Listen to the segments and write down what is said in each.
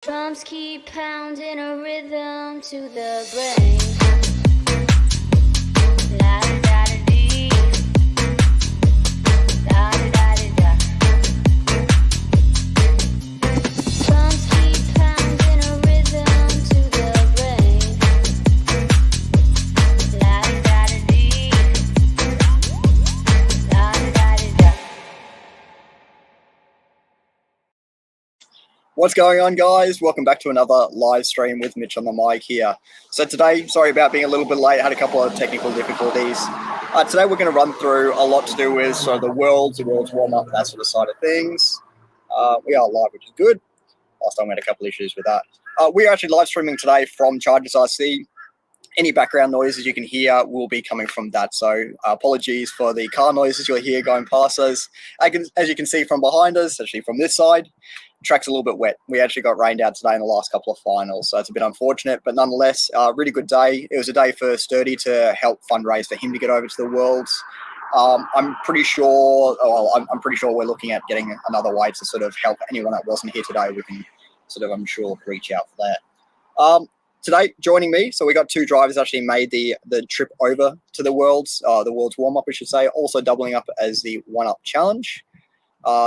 Drums keep pounding a rhythm to the brain. La da da da dee. Da da da da da. Drums keep pounding a rhythm to the brain. La da da da dee. Da da da da da. What's going on, guys? Welcome back to another live stream with Mitch on the mic here. So today, sorry about being a little bit late, I had a couple of technical difficulties. Today we're going to run through a lot to do with sort of the Worlds Warmup, that sort of side of things. We are live, which is good. Last time we had a couple of issues with that. We're actually live streaming today from Chargers RC. Any background noises you can hear will be coming from that. So apologies for the car noises you'll hear going past us. As you can see from behind us, actually from this side, track's a little bit wet. We actually got rained out today in the last couple of finals, so it's a bit unfortunate, but nonetheless, really good day. It was a day for Sturdy to help fundraise for him to get over to the Worlds. I'm pretty sure we're looking at getting another way to sort of help anyone that wasn't here today. We can sort of, I'm sure, reach out for that. Today, joining me, so we got two drivers actually made the trip over to the Worlds Warmup, I should say, also doubling up as the one-up challenge.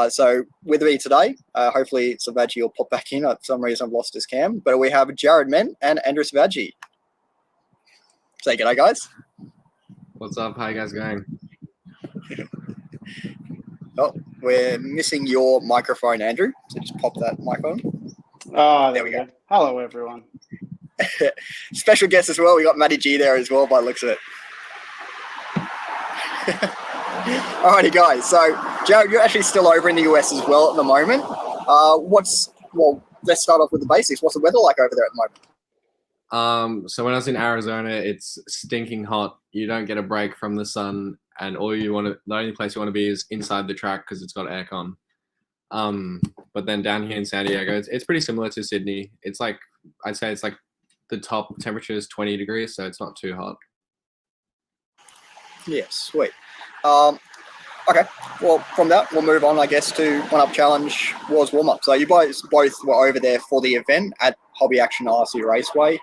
So with me today, hopefully Selvaggi will pop back in. For some reason I've lost his cam, but we have Jarod, Ment, and Andrew Selvaggi. Say g'day, guys. What's up? How you guys going? Oh, we're missing your microphone, Andrew. So just pop that microphone. Oh, there we go. Hello, everyone. Special guest as well. We got Matty G there as well by the looks of it. Alrighty, guys. So, Jarod, you're actually still over in the US as well at the moment. Let's start off with the basics. What's the weather like over there at the moment? So when I was in Arizona, it's stinking hot. You don't get a break from the sun, and the only place you want to be is inside the track because it's got aircon. But then down here in San Diego, it's pretty similar to Sydney. I'd say it's like the top temperature is 20 degrees, so it's not too hot. Yeah, sweet. Okay, well, from that, we'll move on, I guess, to One-Up Challenge Worlds Warmup. So you both were over there for the event at Hobby Action Raceway.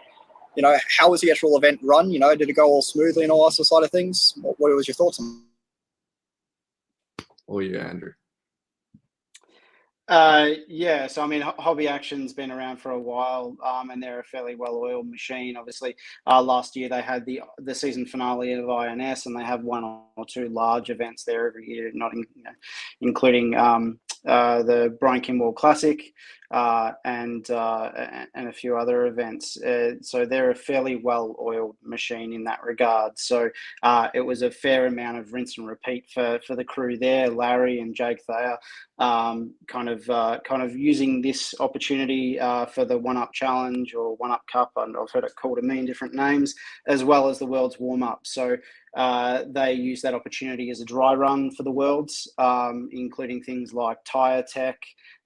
You know, how was the actual event run? You know, did it go all smoothly and all that side of things? What was your thoughts on it? Or you, Andrew? Yeah, so I mean, Hobby Action's been around for a while, and they're a fairly well-oiled machine. Obviously, last year they had the season finale of INS, and they have one or two large events there every year, including the Brian Kimball Classic and a few other events. So they're a fairly well-oiled machine in that regard. So it was a fair amount of rinse and repeat for the crew there, Larry and Jake Thayer. Kind of using this opportunity for the One-Up Challenge or One-Up Cup, and I've heard it called a million different names, as well as the Worlds Warm-Up. So they use that opportunity as a dry run for the Worlds, including things like tyre tech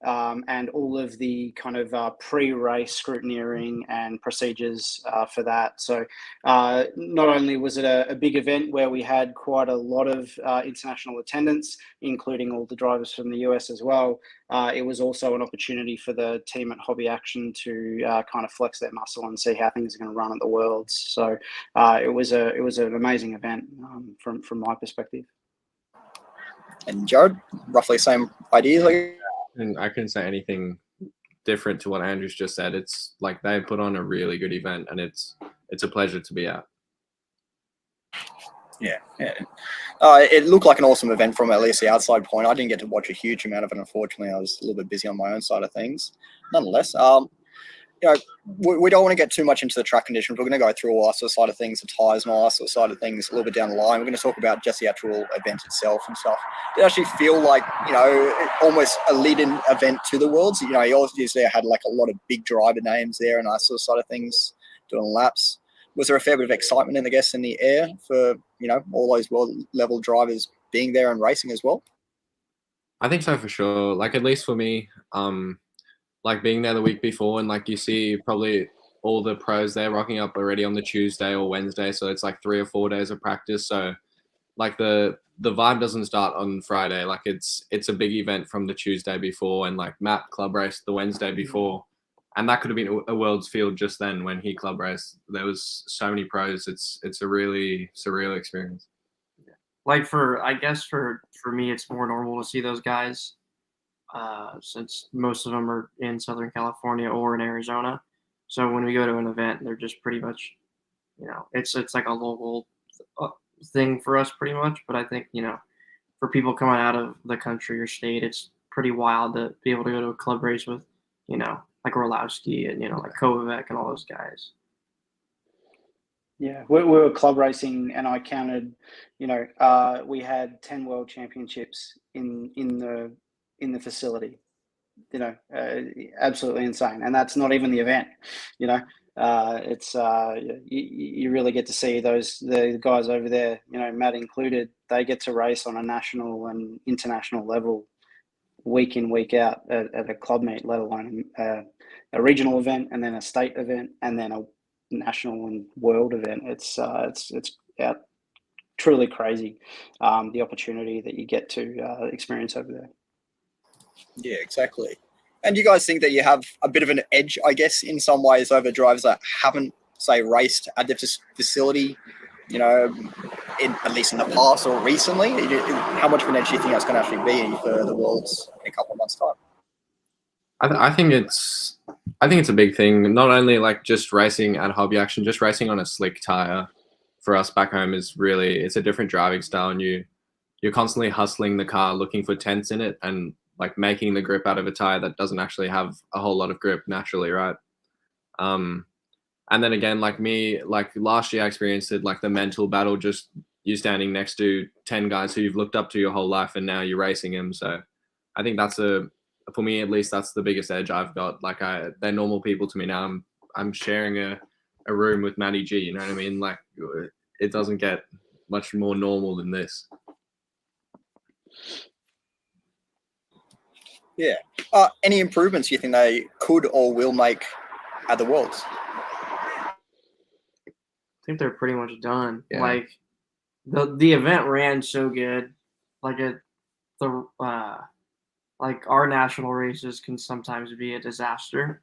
and all of the kind of pre-race scrutineering and procedures for that. So not only was it a big event where we had quite a lot of international attendance, including all the drivers from the US as well, it was also an opportunity for the team at Hobby Action to kind of flex their muscle and see how things are going to run at the Worlds. So it was an amazing event from my perspective. And Jarod, roughly same ideas? And I couldn't say anything different to what Andrew's just said. It's like they put on a really good event, and it's a pleasure to be at. Yeah. It looked like an awesome event from at least the outside point. I didn't get to watch a huge amount of it, unfortunately. I was a little bit busy on my own side of things. Nonetheless, you know, we don't want to get too much into the track conditions. We're going to go through all that sort of side of things, the tyres and all that sort of side of things a little bit down the line. We're going to talk about just the actual event itself and stuff. It actually feel like, you know, almost a lead-in event to the Worlds. You know, you obviously had like a lot of big driver names there and that sort of side of things doing laps. Was there a fair bit of excitement in the air for, you know, all those world-level drivers being there and racing as well? I think so for sure. Like, at least for me, like being there the week before, and like you see probably all the pros there rocking up already on the Tuesday or Wednesday. So it's like 3 or 4 days of practice. So like the vibe doesn't start on Friday. Like it's a big event from the Tuesday before, and like Map Club Race the Wednesday before. and that could have been a world's field just then when he club raced. There was so many pros. It's a really surreal experience. Like I guess for me, it's more normal to see those guys, since most of them are in Southern California or in Arizona. So when we go to an event, they're just pretty much, it's like a local thing for us pretty much. But I think, for people coming out of the country or state, it's pretty wild to be able to go to a club race with, like Orlowski and, like Kovac and all those guys. Yeah, we were club racing, and I counted. We had 10 world championships in the facility. Absolutely insane, and that's not even the event. It's you really get to see the guys over there. Matt included. They get to race on a national and international level, week in, week out at a club meet, let alone a regional event, and then a state event, and then a national and world event. It's truly crazy, the opportunity that you get to experience over there. Yeah, exactly. And you guys think that you have a bit of an edge, I guess, in some ways over drivers that haven't, say, raced at the facility, at least in the past or recently? How much of an edge do you think that's going to actually be for the Worlds in a couple of months' time? I think it's a big thing. Not only like just racing at Hobby Action, just racing on a slick tire for us back home it's a different driving style, and you're constantly hustling the car, looking for tents in it, and like making the grip out of a tire that doesn't actually have a whole lot of grip naturally, right? And then again, like me, like last year I experienced it, like the mental battle, just you standing next to 10 guys who you've looked up to your whole life, and now you're racing them. So I think for me at least, that's the biggest edge I've got. Like they're normal people to me now. I'm sharing a room with Matty G, you know what I mean? Like it doesn't get much more normal than this. Yeah. Any improvements you think they could or will make at the Worlds? I think they're pretty much done. Yeah. Like the event ran so good. Like like our national races can sometimes be a disaster.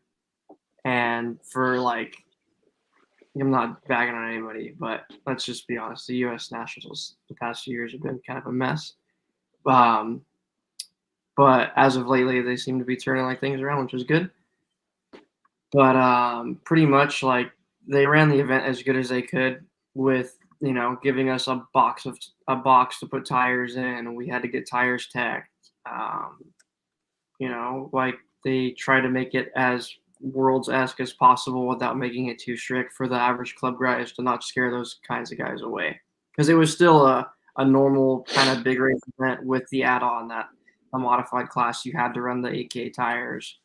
And for I'm not bagging on anybody, but let's just be honest, the U.S. Nationals the past few years have been kind of a mess. But as of lately, they seem to be turning things around, which is good. But pretty much they ran the event as good as they could with giving us a box to put tires in. We had to get tires tacked. They try to make it as Worlds-esque as possible without making it too strict for the average club guys to not scare those kinds of guys away. Because it was still a normal kind of big race event with the add-on that a modified class, you had to run the 8K tires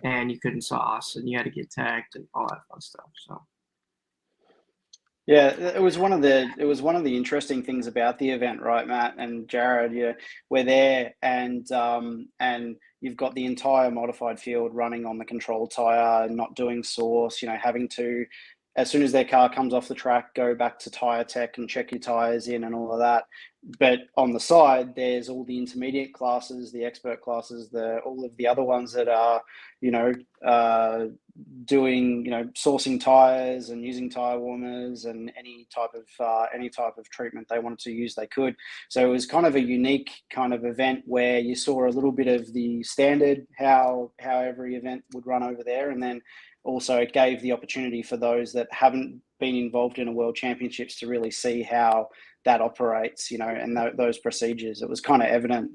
and you couldn't sauce and you had to get tagged and all that fun stuff. So yeah, it was one of the interesting things about the event, right, Matt and Jarod? Yeah, we're there, and you've got the entire modified field running on the control tire, not doing source. Having to, as soon as their car comes off the track, go back to tire tech and check your tires in and all of that. But on the side, there's all the intermediate classes, the expert classes, all of the other ones that are, doing, sourcing tires and using tire warmers and any type of treatment they wanted to use, they could. So it was kind of a unique kind of event where you saw a little bit of the standard, how every event would run over there, and then also it gave the opportunity for those that haven't been involved in a world championships to really see how that operates, and those procedures. It was kind of evident,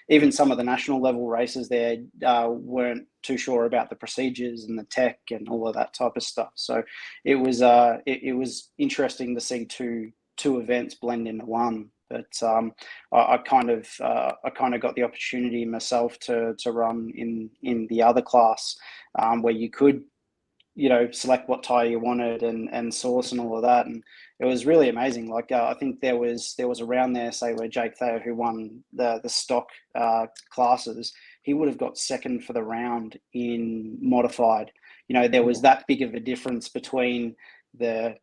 even some of the national level races there weren't too sure about the procedures and the tech and all of that type of stuff. So it was interesting to see two events blend into one. But I kind of got the opportunity myself to run in the other class, where you could select what tire you wanted and source and all of that, and it was really amazing. I think there was a round there, say, where Jake Thayer, who won the stock classes, he would have got second for the round in modified. There was that big of a difference between the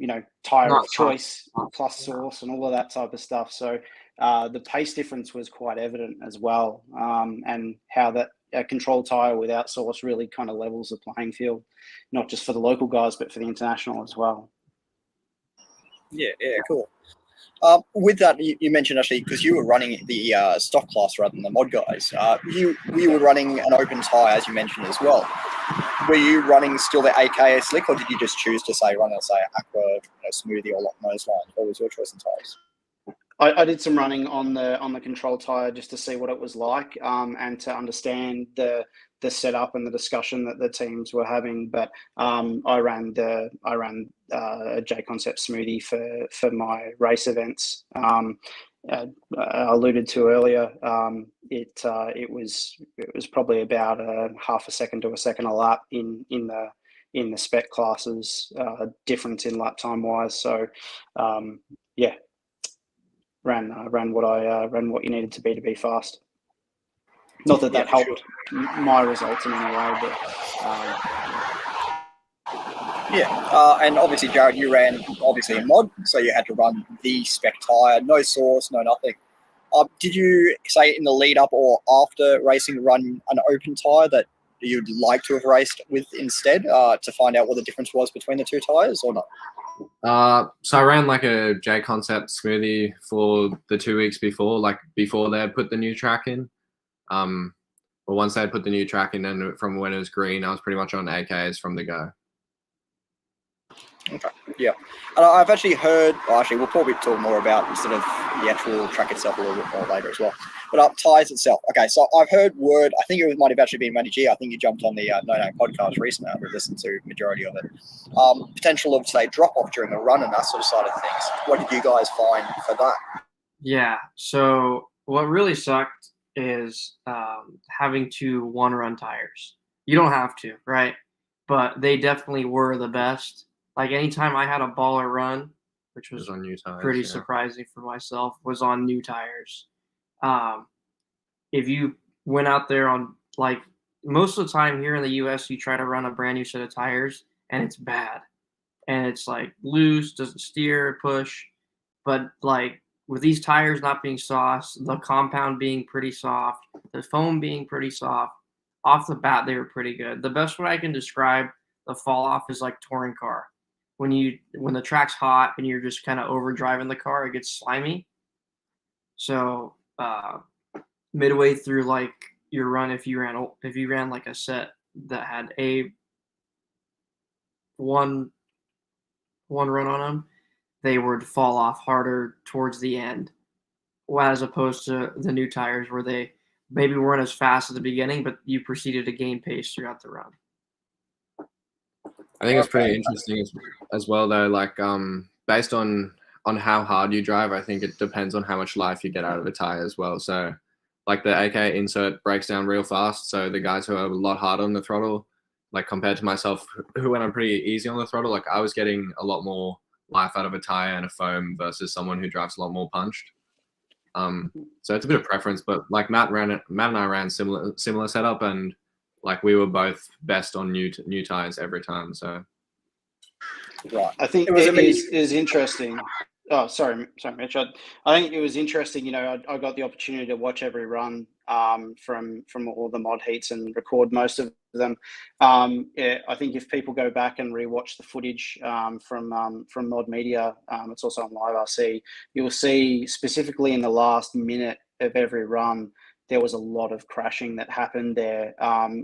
tire of choice plus source and all of that type of stuff. So the pace difference was quite evident as well, and how that a control tire without sauce really kind of levels the playing field, not just for the local guys, but for the international as well. Yeah, cool. With that, you mentioned actually because you were running the stock class rather than the mod guys. You were running an open tire, as you mentioned as well. Were you running still the AKA slick, or did you just choose to run aqua, smoothie, or along those lines? What was your choice in tires? I did some running on the control tire just to see what it was like, and to understand the setup and the discussion that the teams were having. But I ran a J Concept smoothie for my race events. I alluded to earlier, it was probably about a half a second to a second a lap in the spec classes, difference in lap time wise. So yeah. Ran what you needed to be fast. Not that helped my results in any way, but and obviously, Jarod, you ran obviously a mod, so you had to run the spec tire, no sauce, no nothing. Did you say in the lead up or after racing run an open tire that you'd like to have raced with instead, to find out what the difference was between the two tires, or not? So I ran like a J Concept smoothie for the 2 weeks before, before they had put the new track in. But once they had put the new track in, and from when it was green, I was pretty much on AKs from the go. Okay, yeah. And I've actually heard, we'll probably talk more about sort of the actual track itself a little bit more later as well. But tyres itself. Okay, so I've heard word, I think it might have actually been Matty G. I think you jumped on the No podcast recently. I've listened to majority of it. Potential of, say, drop-off during the run and that sort of side of things. What did you guys find for that? Yeah, so what really sucked is having to one-run tires. You don't have to, right? But they definitely were the best. Like anytime I had a baller run, which was on new tires, pretty surprising for myself, was on new tires. If you went out there on, like, most of the time here in the US, you try to run a brand new set of tires and it's bad. And it's like loose, doesn't steer, push. But like with these tires not being soft, the compound being pretty soft, the foam being pretty soft, off the bat, they were pretty good. The best way I can describe the fall off is like touring car. When the track's hot and you're just kind of overdriving the car, it gets slimy. So midway through like your run, if you ran like a set that had a one run on them, they would fall off harder towards the end, as opposed to the new tires where they maybe weren't as fast at the beginning, but you proceeded to gain pace throughout the run. I think it's pretty interesting as well, though. Like, based on how hard you drive, I think it depends on how much life you get out of a tire as well. So, like the AK insert breaks down real fast. So the guys who are a lot harder on the throttle, like compared to myself, who went on pretty easy on the throttle, like I was getting a lot more life out of a tire and a foam versus someone who drives a lot more punched. So it's a bit of preference, but like Matt and I ran similar setup, and like we were both best on new tires every time. So right, I think it is interesting. Oh, sorry, Mitch. I think it was interesting. You know, I got the opportunity to watch every run from all the mod heats and record most of them. I think if people go back and rewatch the footage from Mod Media, it's also on Live RC. You'll see specifically in the last minute of every run, there was a lot of crashing that happened there,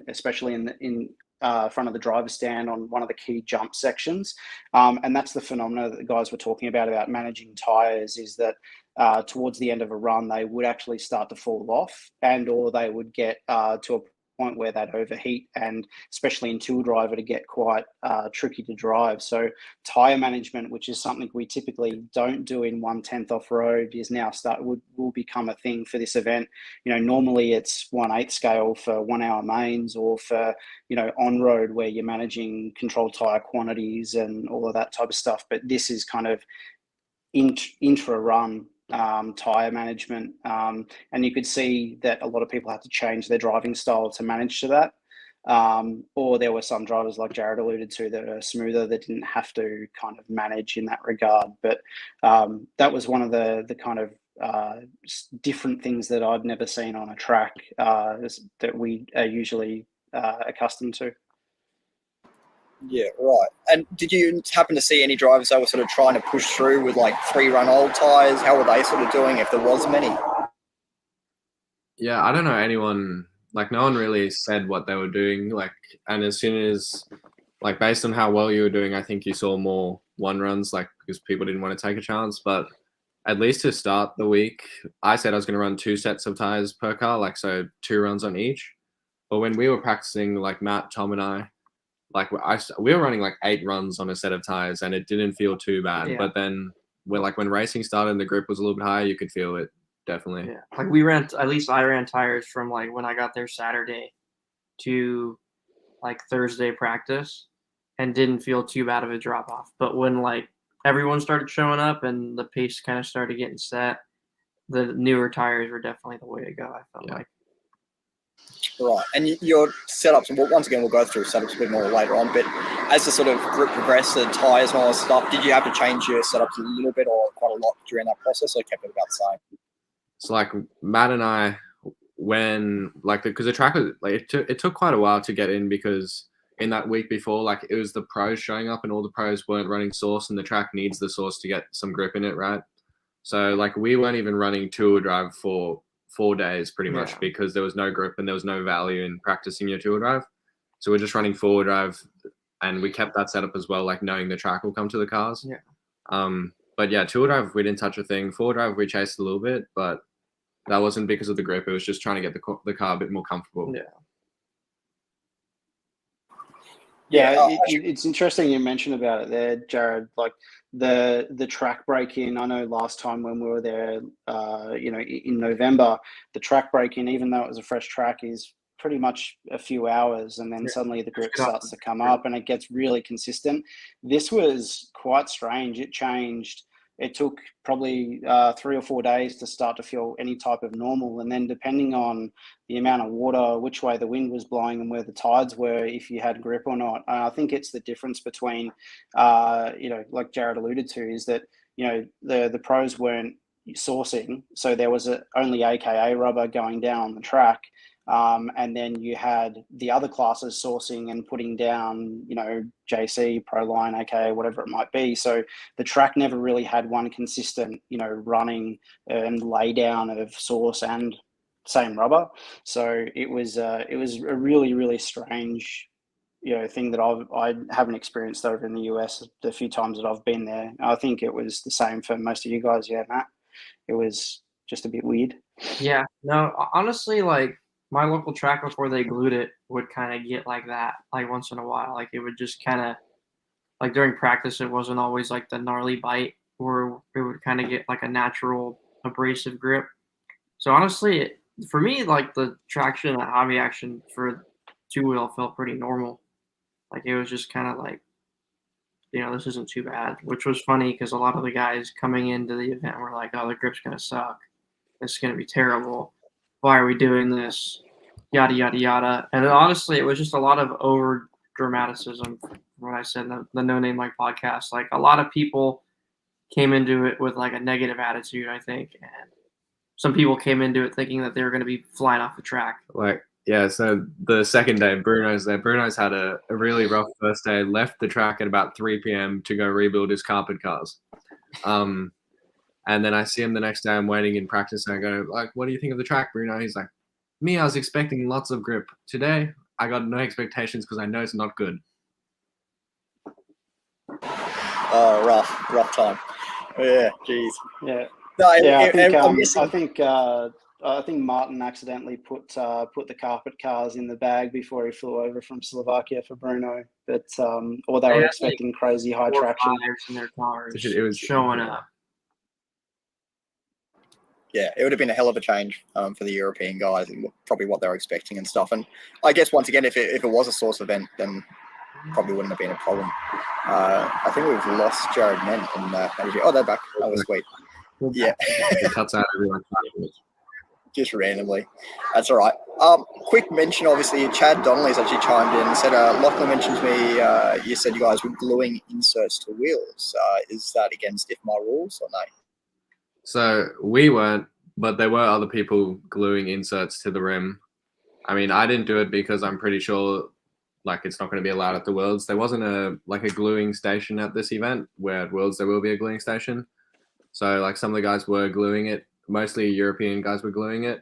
especially in front of the driver's stand on one of the key jump sections. And that's the phenomena that the guys were talking about managing tires, is that towards the end of a run, they would actually start to fall off, and or they would get to a point where they'd overheat, and especially in two driver to get quite tricky to drive. So tire management, which is something we typically don't do in 1/10 off road, is now will become a thing for this event. You know, normally it's 1/8 scale for 1 hour mains, or for, you know, on road where you're managing controlled tire quantities and all of that type of stuff. But this is kind of intra run tire management, and you could see that a lot of people had to change their driving style to manage to that, or there were some drivers, like Jarod alluded to, that are smoother, that didn't have to kind of manage in that regard. But that was one of the kind of different things that I'd never seen on a track that we are usually accustomed to. Yeah, right. And did you happen to see any drivers that were sort of trying to push through with like 3-run old tyres? How were they sort of doing, if there was many? Yeah, I don't know anyone, like no one really said what they were doing. Like, and as soon as, like based on how well you were doing, I think you saw more 1-runs, like because people didn't want to take a chance. But at least to start the week, I said I was going to run 2 sets of tires per car, like so 2 runs on each. But when we were practicing, like Matt, Tom, and I, like we were running like 8 runs on a set of tires, and it didn't feel too bad. Yeah. But then when racing started and the grip was a little bit higher, you could feel it definitely. Yeah, like we ran, at least I ran tires from like when I got there Saturday to like Thursday practice, and didn't feel too bad of a drop off. But when like everyone started showing up and the pace kind of started getting set, the newer tires were definitely the way to go, I felt like. Right. And your setups, well, once again, we'll go through setups a bit more later on, but as the sort of grip progressed, the tyres and all that stuff, did you have to change your setups a little bit or quite a lot during that process, or kept it about the same? So like Matt and I, when like because the track was like it took quite a while to get in, because in that week before, like it was the pros showing up and all the pros weren't running source, and the track needs the source to get some grip in it, right? So like we weren't even running two-wheel drive for 4 days pretty much, because there was no grip and there was no value in practicing your two-wheel drive. So we're just running four-wheel drive, and we kept that setup as well, like knowing the track will come to the cars. But yeah, two-wheel drive, we didn't touch a thing. Four-wheel drive, we chased a little bit, but that wasn't because of the grip. It was just trying to get the car a bit more comfortable. It's interesting you mentioned about it there, Jarod. Like the track break in. I know last time when we were there, in November, the track break in, even though it was a fresh track, is pretty much a few hours, and then suddenly the grip starts to come up, and it gets really consistent. This was quite strange. It changed. It took probably 3 or 4 days to start to feel any type of normal. And then depending on the amount of water, which way the wind was blowing and where the tides were, if you had grip or not. I think it's the difference between, like Jarod alluded to, is that, the pros weren't sourcing. So there was only AKA rubber going down the track. And then you had the other classes sourcing and putting down, JC, Proline, AKA, whatever it might be. So the track never really had one consistent, running and lay down of source and same rubber. So it was a really, really strange, thing that I haven't experienced over in the US the few times that I've been there. I think it was the same for most of you guys. Yeah, Matt, it was just a bit weird. Yeah, no, honestly, like, my local track before they glued it would kind of get like that, like once in a while. Like it would just kind of, like during practice, it wasn't always like the gnarly bite, or it would kind of get like a natural abrasive grip. So honestly, for me, like the traction at Hobby Action for two-wheel felt pretty normal. Like it was just kind of like, this isn't too bad, which was funny because a lot of the guys coming into the event were like, oh, the grip's going to suck. It's going to be terrible. Why are we doing this? Yada, yada, yada. And honestly, it was just a lot of over dramaticism from what I said in the No Name Like podcast. Like a lot of people came into it with like a negative attitude, I think. And some people came into it thinking that they were going to be flying off the track. So the second day, Bruno's there. Bruno's had a really rough first day, left the track at about 3 p.m. to go rebuild his carpet cars. And then I see him the next day. I'm waiting in practice, and I go, like, what do you think of the track, Bruno? He's like, me, I was expecting lots of grip. Today, I got no expectations because I know it's not good. Oh, rough time. Yeah, geez. Yeah. No, yeah, I think Martin accidentally put the carpet cars in the bag before he flew over from Slovakia for Bruno. But or they were expecting crazy high traction in their cars. It was showing up. Yeah, it would have been a hell of a change for the European guys, and probably what they were expecting and stuff. And I guess once again, if it was a source event, then probably wouldn't have been a problem. I think we've lost Jarod and Ment in that. Oh, they're back. That was sweet. Yeah, it cuts out everyone. Just randomly. That's all right. Quick mention, obviously, Chad Donnelly's actually chimed in and said, Lachlan mentioned to me, you said you guys were gluing inserts to wheels. Is that against IFMA rules or no? So we weren't, but there were other people gluing inserts to the rim. I mean, I didn't do it because I'm pretty sure like it's not going to be allowed at the Worlds. There wasn't a gluing station at this event, where at Worlds there will be a gluing station. So like some of the guys were gluing it. Mostly European guys were gluing it.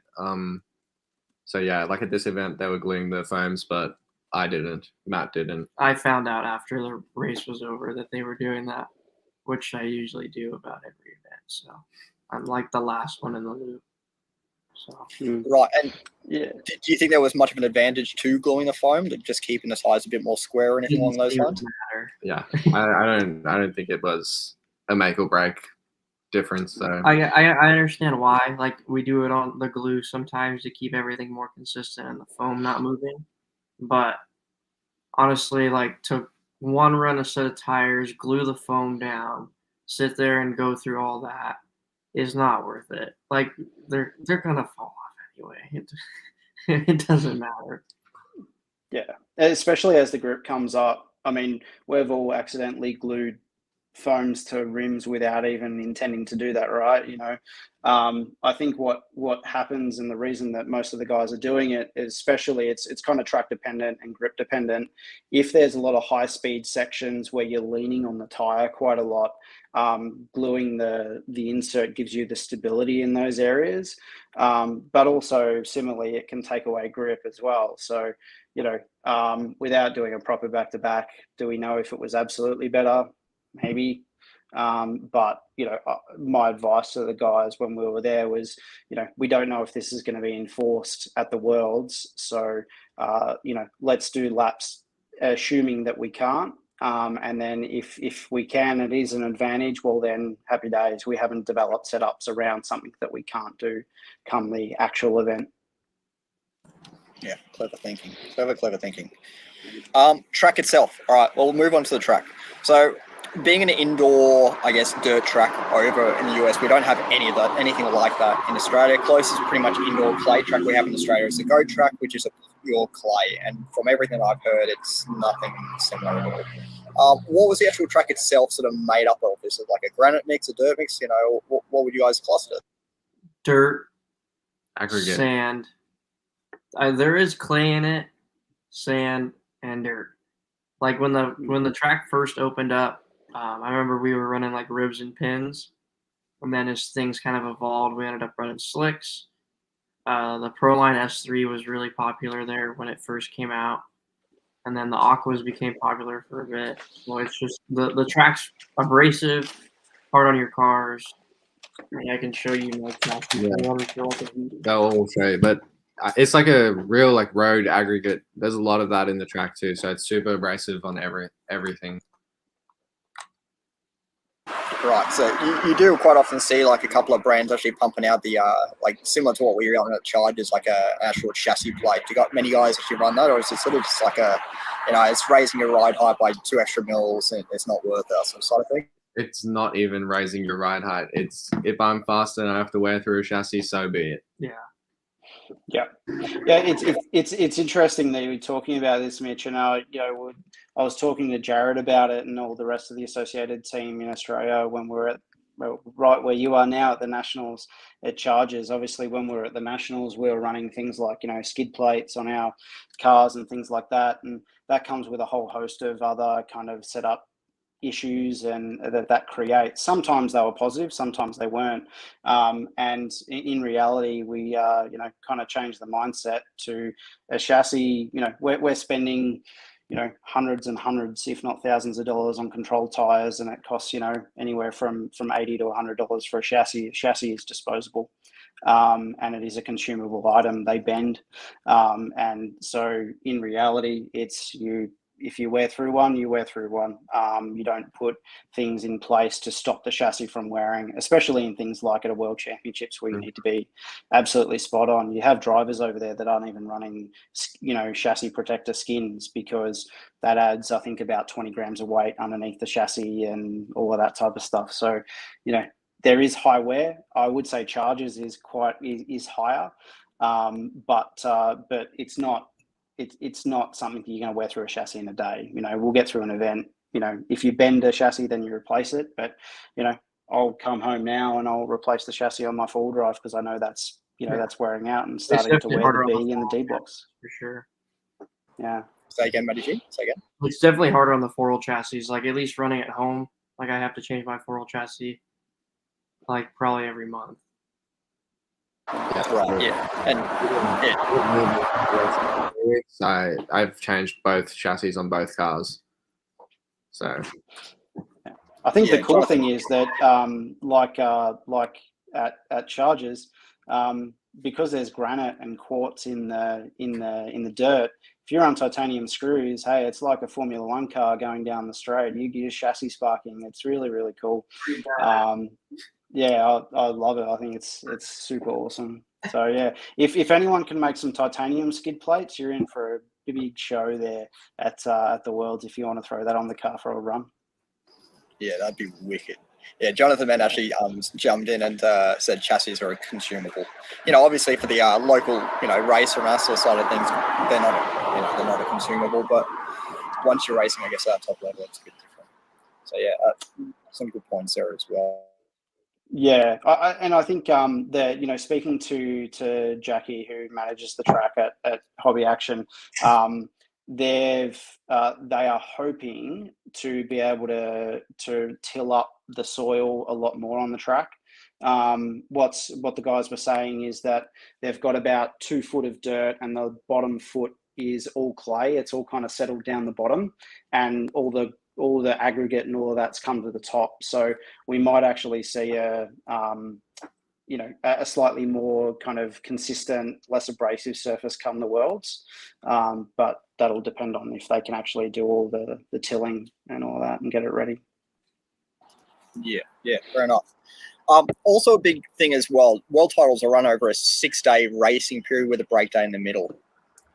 So yeah, like at this event they were gluing the foams, but I didn't. Matt didn't. I found out after the race was over that they were doing that, which I usually do about every event. So I'm like the last one in the loop. So Right, and Yeah. do you think there was much of an advantage to gluing the foam, to just keeping the tires a bit more square or anything along those it lines? didn't matter. Yeah, I don't think it was a make or break difference. So I understand why. Like we do it on the glue sometimes to keep everything more consistent and the foam not moving. But honestly, like to one run a set of tires, glue the foam down, sit there and go through all that is not worth it. Like they're gonna fall off anyway. It doesn't matter. Yeah, especially as the grip comes up. I mean, we've all accidentally glued foams to rims without even intending to do that, right? I think what happens, and the reason that most of the guys are doing it is, especially it's kind of track dependent and grip dependent. If there's a lot of high speed sections where you're leaning on the tire quite a lot, gluing the insert gives you the stability in those areas, but also similarly it can take away grip as well. So without doing a proper back to back, do we know if it was absolutely better? Maybe. But my advice to the guys when we were there was, we don't know if this is going to be enforced at the Worlds, so let's do laps assuming that we can't, and then if we can, it is an advantage. Well, then happy days. We haven't developed setups around something that we can't do come the actual event. Yeah, clever thinking. Clever thinking. Track itself. All right, well, we'll move on to the track. So, being an indoor, I guess, dirt track over in the US, we don't have anything like that in Australia. Closest pretty much indoor clay track we have in Australia is the Go track, which is a pure clay. And from everything I've heard, it's nothing similar at all. What was the actual track itself sort of made up of? Is it like a granite mix, a dirt mix? What would you guys class it as? Dirt, aggregate. sand. There is clay in it, sand, and dirt. Like when the track first opened up, I remember we were running like ribs and pins, and then as things kind of evolved, we ended up running slicks. The Proline S3 was really popular there when it first came out, and then the Aquas became popular for a bit. So it's just the track's abrasive, hard on your cars. I can show you my track. They'll all show you, but it's like a real like road aggregate. There's a lot of that in the track too, so it's super abrasive on everything. Right, so you do quite often see like a couple of brands actually pumping out the like similar to what we run at Chargers, like an actual chassis plate. Do you got many guys actually run that, or is it sort of just like it's raising your ride height by 2 extra mils and it's not worth that sort of thing? It's not even raising your ride height. It's if I'm faster and I have to wear through a chassis, so be it. Yeah. It's interesting that you're talking about this, Mitch. And I was talking to Jarod about it and all the rest of the associated team in Australia when we were at right where you are now at the Nationals at Chargers. Obviously, when we were at the Nationals, we were running things like skid plates on our cars and things like that, and that comes with a whole host of other kind of setup issues and that creates. Sometimes they were positive, sometimes they weren't, and in reality we kind of changed the mindset to a chassis. We're spending hundreds and hundreds if not thousands of dollars on control tires, and it costs anywhere from $80 to $100 for a chassis. A chassis is disposable, and it is a consumable item. They bend, and so in reality it's if you wear through one, you wear through one. You don't put things in place to stop the chassis from wearing, especially in things like at a World Championships where you need to be absolutely spot on. You have drivers over there that aren't even running, chassis protector skins, because that adds, I think, about 20 grams of weight underneath the chassis and all of that type of stuff. So, there is high wear. I would say Chargers is higher, but it's not. It's not something that you're going to wear through a chassis in a day. We'll get through an event. If you bend a chassis, then you replace it. But I'll come home now and I'll replace the chassis on my four drive because I know that's Yeah. that's wearing out and It's starting to definitely wear harder the on B the and the D four-wheel blocks. for sure. Yeah. Say again, Matty G. Say again. It's definitely harder on the four-wheel chassis. Like at least running at home, like I have to change my four-wheel chassis like probably every month. Right. Yeah. And I've changed both chassis on both cars. So I think Yeah, the cool Jonathan. thing is that, like at Chargers, because there's granite and quartz in the dirt. If you're on titanium screws, hey, it's like a Formula One car going down the straight. You get your chassis sparking. It's really, really cool. Yeah, I love it. I think it's super awesome. So yeah, if anyone can make some titanium skid plates, you're in for a big show there at the Worlds. If you want to throw that on the car for a run. Yeah, that'd be wicked. Yeah, Jonathan Ment actually jumped in and said chassis are consumable. Obviously for the local, racer and us side of things, they're not, they're not a consumable. But once you're racing, I guess at that top level, it's a bit different. So yeah, some good points there as well. Yeah, I think that speaking to Jackie, who manages the track at Hobby Action, they are hoping to be able to till up the soil a lot more on the track. What the guys were saying is that they've got about 2 foot of dirt and the bottom foot is all clay. It's all kind of settled down the bottom, and all the aggregate and all of that's come to the top. So we might actually see a slightly more kind of consistent, less abrasive surface come the Worlds. But that'll depend on if they can actually do all the tilling and all that and get it ready. Yeah, fair enough. Also a big thing as well, world titles are run over a 6-day racing period with a break day in the middle.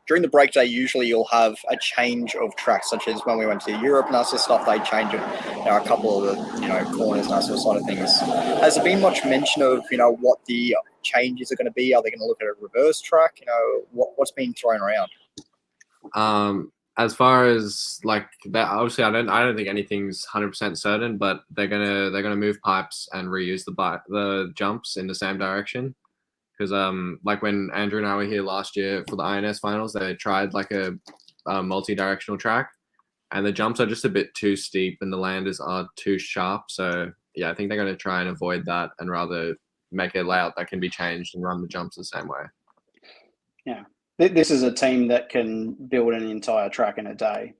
During the break day, usually you'll have a change of tracks, such as when we went to Europe and that sort of stuff, they change it, a couple of the, corners and that sort of things. Has there been much mention of, what the changes are going to be? Are they going to look at a reverse track? What's been thrown around? As far as like that, obviously, I don't think anything's 100% certain, but they're gonna move pipes and reuse the jumps in the same direction. Because like when Andrew and I were here last year for the INS finals, they tried like a multi-directional track, and the jumps are just a bit too steep and the landers are too sharp. So yeah, I think they're going to try and avoid that and rather make a layout that can be changed and run the jumps the same way. Yeah, this is a team that can build an entire track in a day.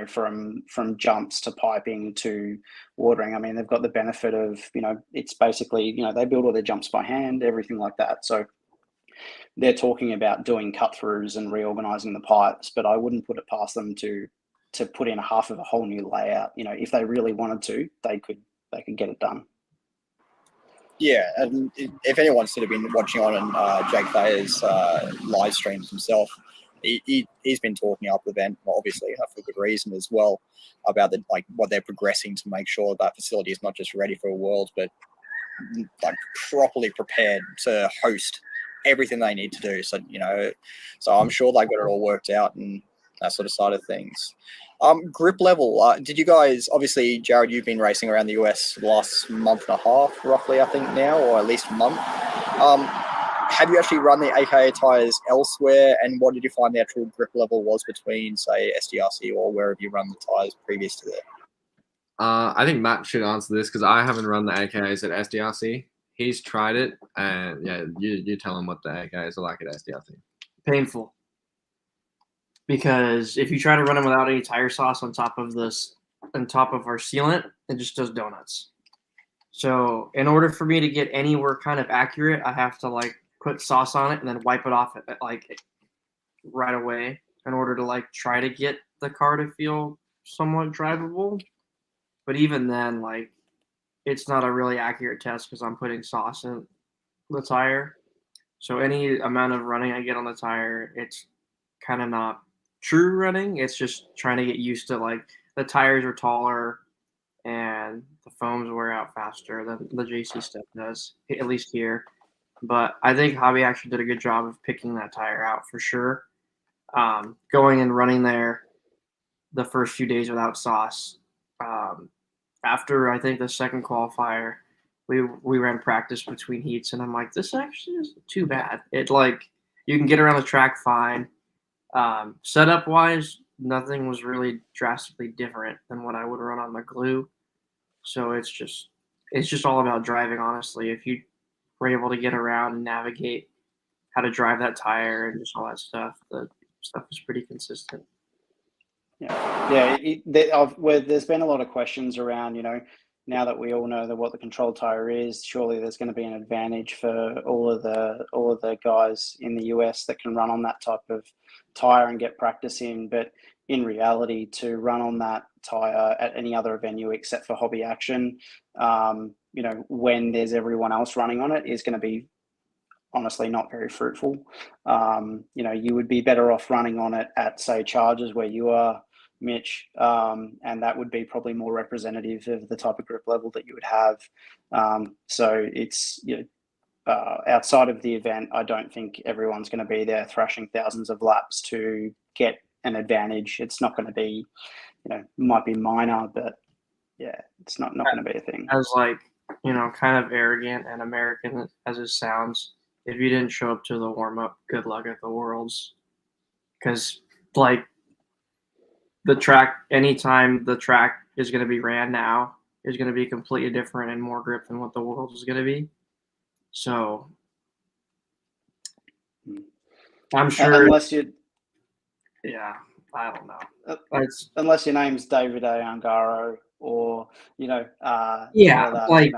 From jumps to piping to watering. I mean, they've got the benefit of, it's basically, they build all their jumps by hand, everything like that. So they're talking about doing cut-throughs and reorganizing the pipes, but I wouldn't put it past them to put in half of a whole new layout. If they really wanted to, they could get it done. Yeah, and if anyone's sort of been watching on Jake Thayer's live streams himself, he's been talking up the event, obviously for good reason as well, about what they're progressing to make sure that facility is not just ready for a World, but properly prepared to host everything they need to do. So so I'm sure they've got it all worked out and that sort of side of things. Grip level. Did you guys, obviously, Jarod, you've been racing around the US the last month and a half, roughly, I think now, or at least a month. Have you actually run the AKA tires elsewhere, and what did you find the actual grip level was between, say, SDRC or wherever you run the tires previous to that? I think Matt should answer this because I haven't run the AKAs at SDRC. He's tried it, and yeah, you tell him what the AKAs are like at SDRC. Painful. Because if you try to run them without any tire sauce on top of our sealant, it just does donuts. So in order for me to get anywhere kind of accurate, I have to put sauce on it and then wipe it off right away in order to try to get the car to feel somewhat drivable. But even then, it's not a really accurate test because I'm putting sauce in the tire. So any amount of running I get on the tire, it's kind of not true running. It's just trying to get used to the tires are taller and the foams wear out faster than the JC stuff does, at least here. But I think Hobby actually did a good job of picking that tire out for sure. Going and running there the first few days without sauce. After I think the second qualifier, we ran practice between heats, and I'm like, this actually isn't too bad. It like you can get around the track fine. Setup wise, nothing was really drastically different than what I would run on the glue. So it's just all about driving, honestly. If you were able to get around and navigate how to drive that tire and just all that stuff, the stuff is pretty consistent. Yeah. There's been a lot of questions around, now that we all know what the control tire is, surely there's going to be an advantage for all of the guys in the US that can run on that type of tire and get practice in. But in reality, to run on that tire at any other venue except for Hobby Action, when there's everyone else running on it, is going to be honestly not very fruitful. You would be better off running on it at, say, Chargers where you are, Mitch, and that would be probably more representative of the type of grip level that you would have. So it's outside of the event, I don't think everyone's going to be there thrashing thousands of laps to get an advantage. It's not going to be, might be minor, but yeah, it's not going to be a thing. As like, kind of arrogant and American as it sounds, if you didn't show up to the warm up, good luck at the Worlds, because like the track, anytime the track is going to be ran now, is going to be completely different and more grip than what the Worlds is going to be. So I'm sure, unless you, I don't know. Unless your name's David A. Ungaro or I'm there's talking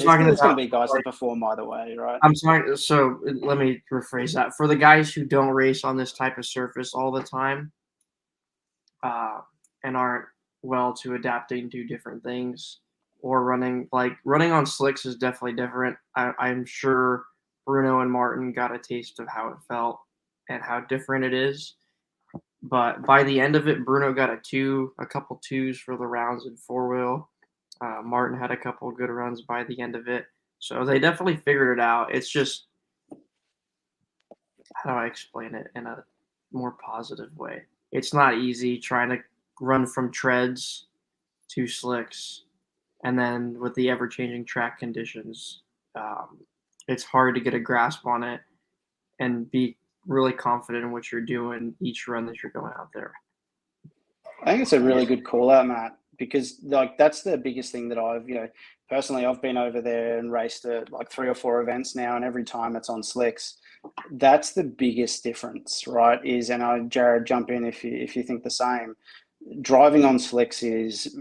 going to about be guys that perform either way, right? I'm talking. So let me rephrase that. For the guys who don't race on this type of surface all the time, and aren't well to adapting to different things, or running on slicks is definitely different. I'm sure Bruno and Martin got a taste of how it felt and how different it is. But by the end of it, Bruno got a couple twos for the rounds in four wheel. Martin had a couple good runs by the end of it. So they definitely figured it out. It's just, how do I explain it in a more positive way? It's not easy trying to run from treads to slicks. And then with the ever-changing track conditions, it's hard to get a grasp on it and be really confident in what you're doing each run that you're going out there. I think it's a really good call out, Matt, because that's the biggest thing that I've, personally, I've been over there and raced at 3 or 4 events now, and every time it's on slicks. That's the biggest difference, right? And Jarod, jump in if you think the same. Driving on slicks is,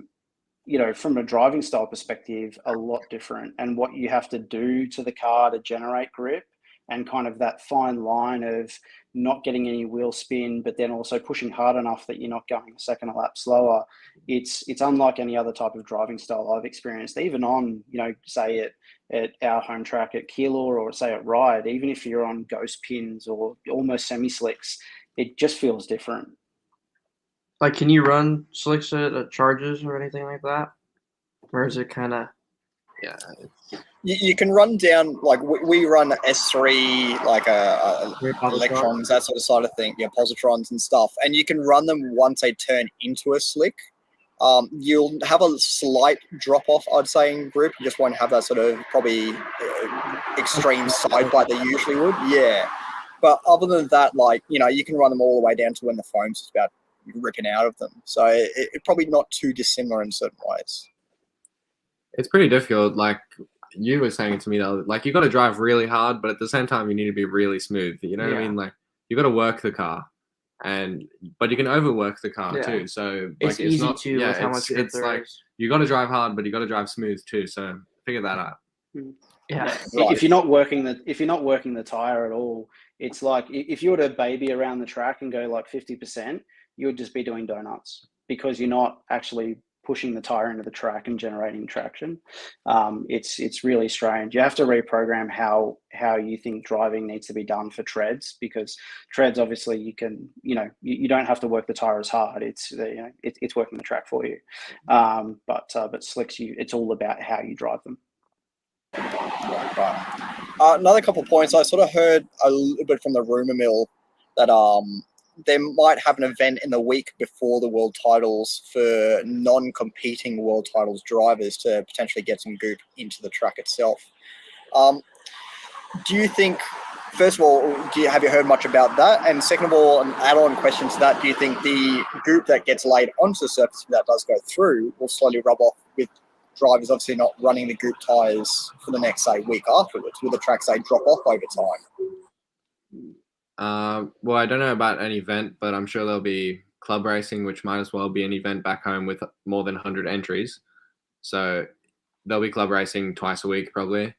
from a driving style perspective, a lot different, and what you have to do to the car to generate grip, and kind of that fine line of not getting any wheel spin, but then also pushing hard enough that you're not going a second a lap slower. It's unlike any other type of driving style I've experienced, even on, say at our home track at Keilor, or say at Ride, even if you're on ghost pins or almost semi-slicks, it just feels different. Like, can you run slicks at Charges or anything like that? Or is it kind of... Yeah. You can run down, we run S3, electrons, that sort of side of thing, positrons and stuff, and you can run them once they turn into a slick. You'll have a slight drop off, I'd say, in grip. You just won't have that sort of probably extreme side bite that you usually would. Yeah. But other than that, you can run them all the way down to when the foam's just about ripping out of them. So it's probably not too dissimilar in certain ways. It's pretty difficult. Like you were saying to me, though, you got to drive really hard, but at the same time, you need to be really smooth. You know what I mean? You got to work the car, but you can overwork the car too. So it's easy not, too. With how much it's you got to drive hard, but you got to drive smooth too. So figure that out. Yeah. Right. If you're not working the tire at all, it's like if you were to baby around the track and go 50%, you would just be doing donuts because you're not actually pushing the tire into the track and generating traction. It's really strange. You have to reprogram how you think driving needs to be done for treads, because treads, obviously, you can, you don't have to work the tire as hard. It's it's working the track for you. But slicks, it's all about how you drive them. Right. Another couple of points. I sort of heard a little bit from the rumor mill that they might have an event in the week before the world titles for non-competing world titles drivers to potentially get some goop into the track itself. Do you think, first of all, have you heard much about that? And second of all, an add-on question to that, do you think the goop that gets laid onto the surface that does go through will slowly rub off with drivers obviously not running the goop tyres for the next, say, week afterwards? Will the track, say, drop off over time? Well, I don't know about an event, but I'm sure there'll be club racing, which might as well be an event back home with more than 100 entries. So there'll be club racing twice a week, probably.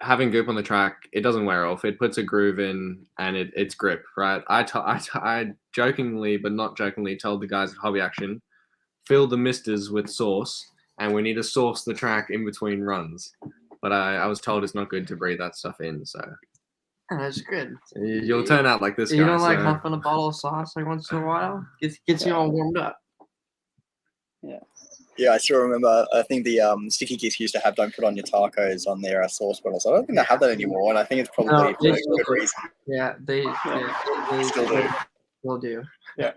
Having goop on the track, it doesn't wear off. It puts a groove in, and it's grip, right? I jokingly, but not jokingly, told the guys at Hobby Action, fill the misters with sauce, and we need to sauce the track in between runs. But I was told it's not good to breathe that stuff in, so That's good. you'll turn out like this guy. You don't like so. huffing a bottle of sauce like once in a while? Gets you all warmed up. Yeah, I still remember, I think the Sticky Geeks used to have don't put on your tacos on their sauce bottles. I don't think they have that anymore, and I think it's probably No, for a good reason. Yeah, they Still do. will do. Yeah,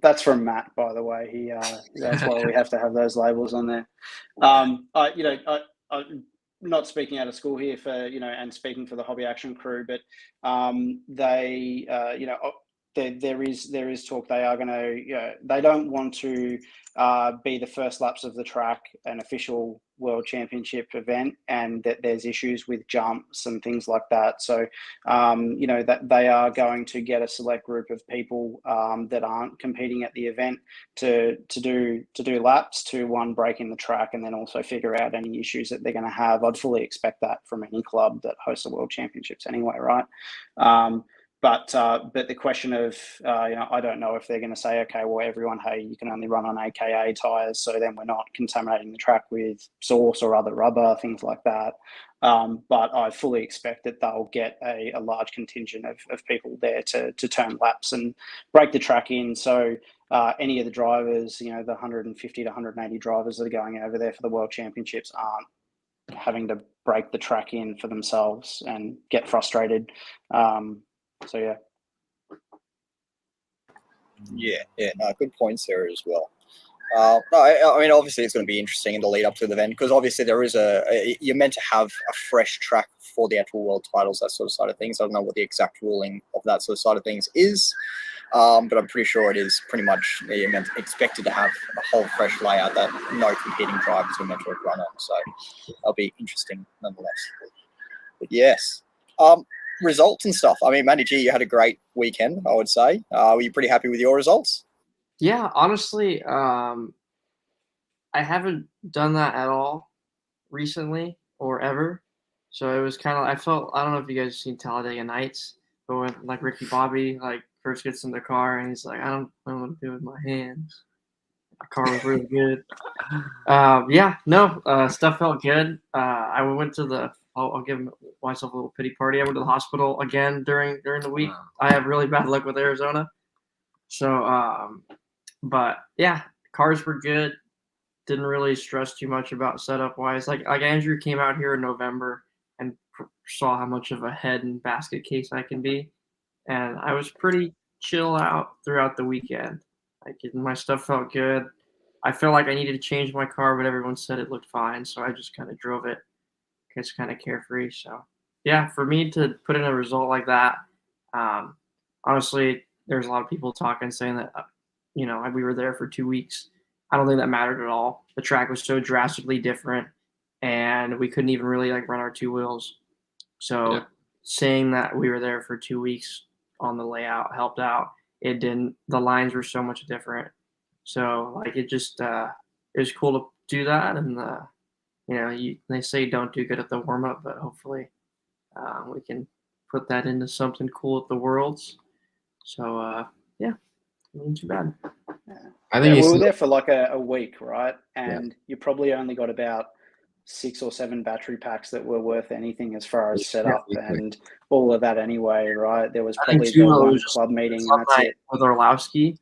that's from Matt, by the way. He that's why we have to have those labels on there. I'm not speaking out of school here for and speaking for the Hobby Action crew, but they there is talk they are going to they don't want to be the first laps of the track an official world championship event, and that there's issues with jumps and things like that. So that they are going to get a select group of people that aren't competing at the event to do laps to break in the track, and then also figure out any issues that they're going to have. I'd fully expect that from any club that hosts the world championships anyway, right? But the question of, I don't know if they're going to say, okay, well, everyone, hey, you can only run on AKA tyres, so then we're not contaminating the track with sauce or other rubber, things like that. But I fully expect that they'll get a large contingent of people there to turn laps and break the track in. So any of the drivers, the 150 to 180 drivers that are going over there for the World Championships aren't having to break the track in for themselves and get frustrated. So Yeah, no, good points there as well. No, I mean, obviously it's going to be interesting in the lead up to the event, because obviously there is you're meant to have a fresh track for the actual world titles, that sort of side of things. I don't know what the exact ruling of that sort of side of things is, but I'm pretty sure it is pretty much you're expected to have a whole fresh layout that no competing drivers are meant to run on. So that'll be interesting nonetheless. But yes. Results and stuff. I mean, Matty G, you had a great weekend, I would say. Were you pretty happy with your results? Yeah, honestly, I haven't done that at all recently or ever. So it was kind of, I don't know if you guys have seen Talladega Nights, but when like Ricky Bobby first gets in the car and he's like, I don't know what to do with my hands. My car was really good. Stuff felt good. I went to I'll give myself a little pity party. I went to the hospital again during the week. Wow. I have really bad luck with Arizona. So, but yeah, cars were good. Didn't really stress too much about setup wise. Like Andrew came out here in November and saw how much of a head and basket case I can be, and I was pretty chill out throughout the weekend. Like my stuff felt good. I felt like I needed to change my car, but everyone said it looked fine, so I just kind of drove it. It's kind of carefree. So yeah, for me to put in a result like that, honestly, there's a lot of people saying that, we were there for 2 weeks. I don't think that mattered at all. The track was so drastically different, and we couldn't even really run our two wheels. So saying that we were there for 2 weeks on the layout helped out. It didn't. The lines were so much different. So it just it was cool to do that, and they say don't do good at the warm up, but hopefully we can put that into something cool at the Worlds. So not too bad. I think we were there for a week, right? And you probably only got about 6 or 7 battery packs that were worth anything as far as setup and all of that anyway, right? There was probably the one club meeting, and that's it. With Orlowski,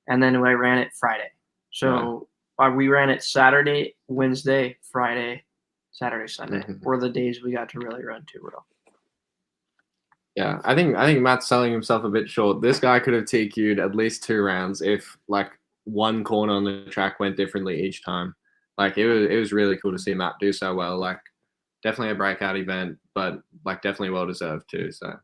and then I ran it Friday. So we ran it Saturday, Wednesday, Friday, Saturday, Sunday were the days we got to really run 2-wheel. Yeah, I think Matt's selling himself a bit short. This guy could have TQ'd at least 2 rounds if like one corner on the track went differently each time. Like it was really cool to see Matt do so well. Like definitely a breakout event, but like definitely well deserved too. So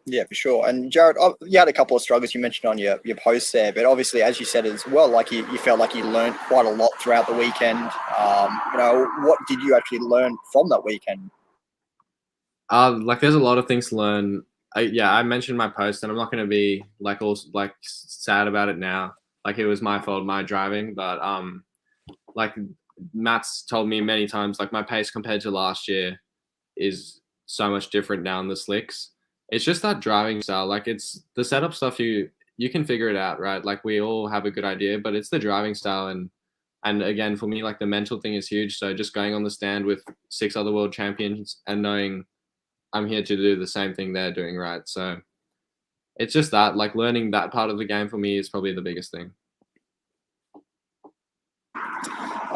Yeah, for sure. And Jarod, you had a couple of struggles you mentioned on your post there, but obviously, as you said as well, like you felt like you learned quite a lot throughout the weekend. What did you actually learn from that weekend? like there's a lot of things to learn. I mentioned my post, and I'm not going to be like all like sad about it now. Like it was my fault, my driving, but like Matt's told me many times, like my pace compared to last year is so much different now in the slicks. It's just that driving style. Like it's the setup stuff you can figure it out, right? Like we all have a good idea, but it's the driving style and again for me like the mental thing is huge. So just going on the stand with 6 other world champions and knowing I'm here to do the same thing they're doing, right? So it's just that like learning that part of the game for me is probably the biggest thing.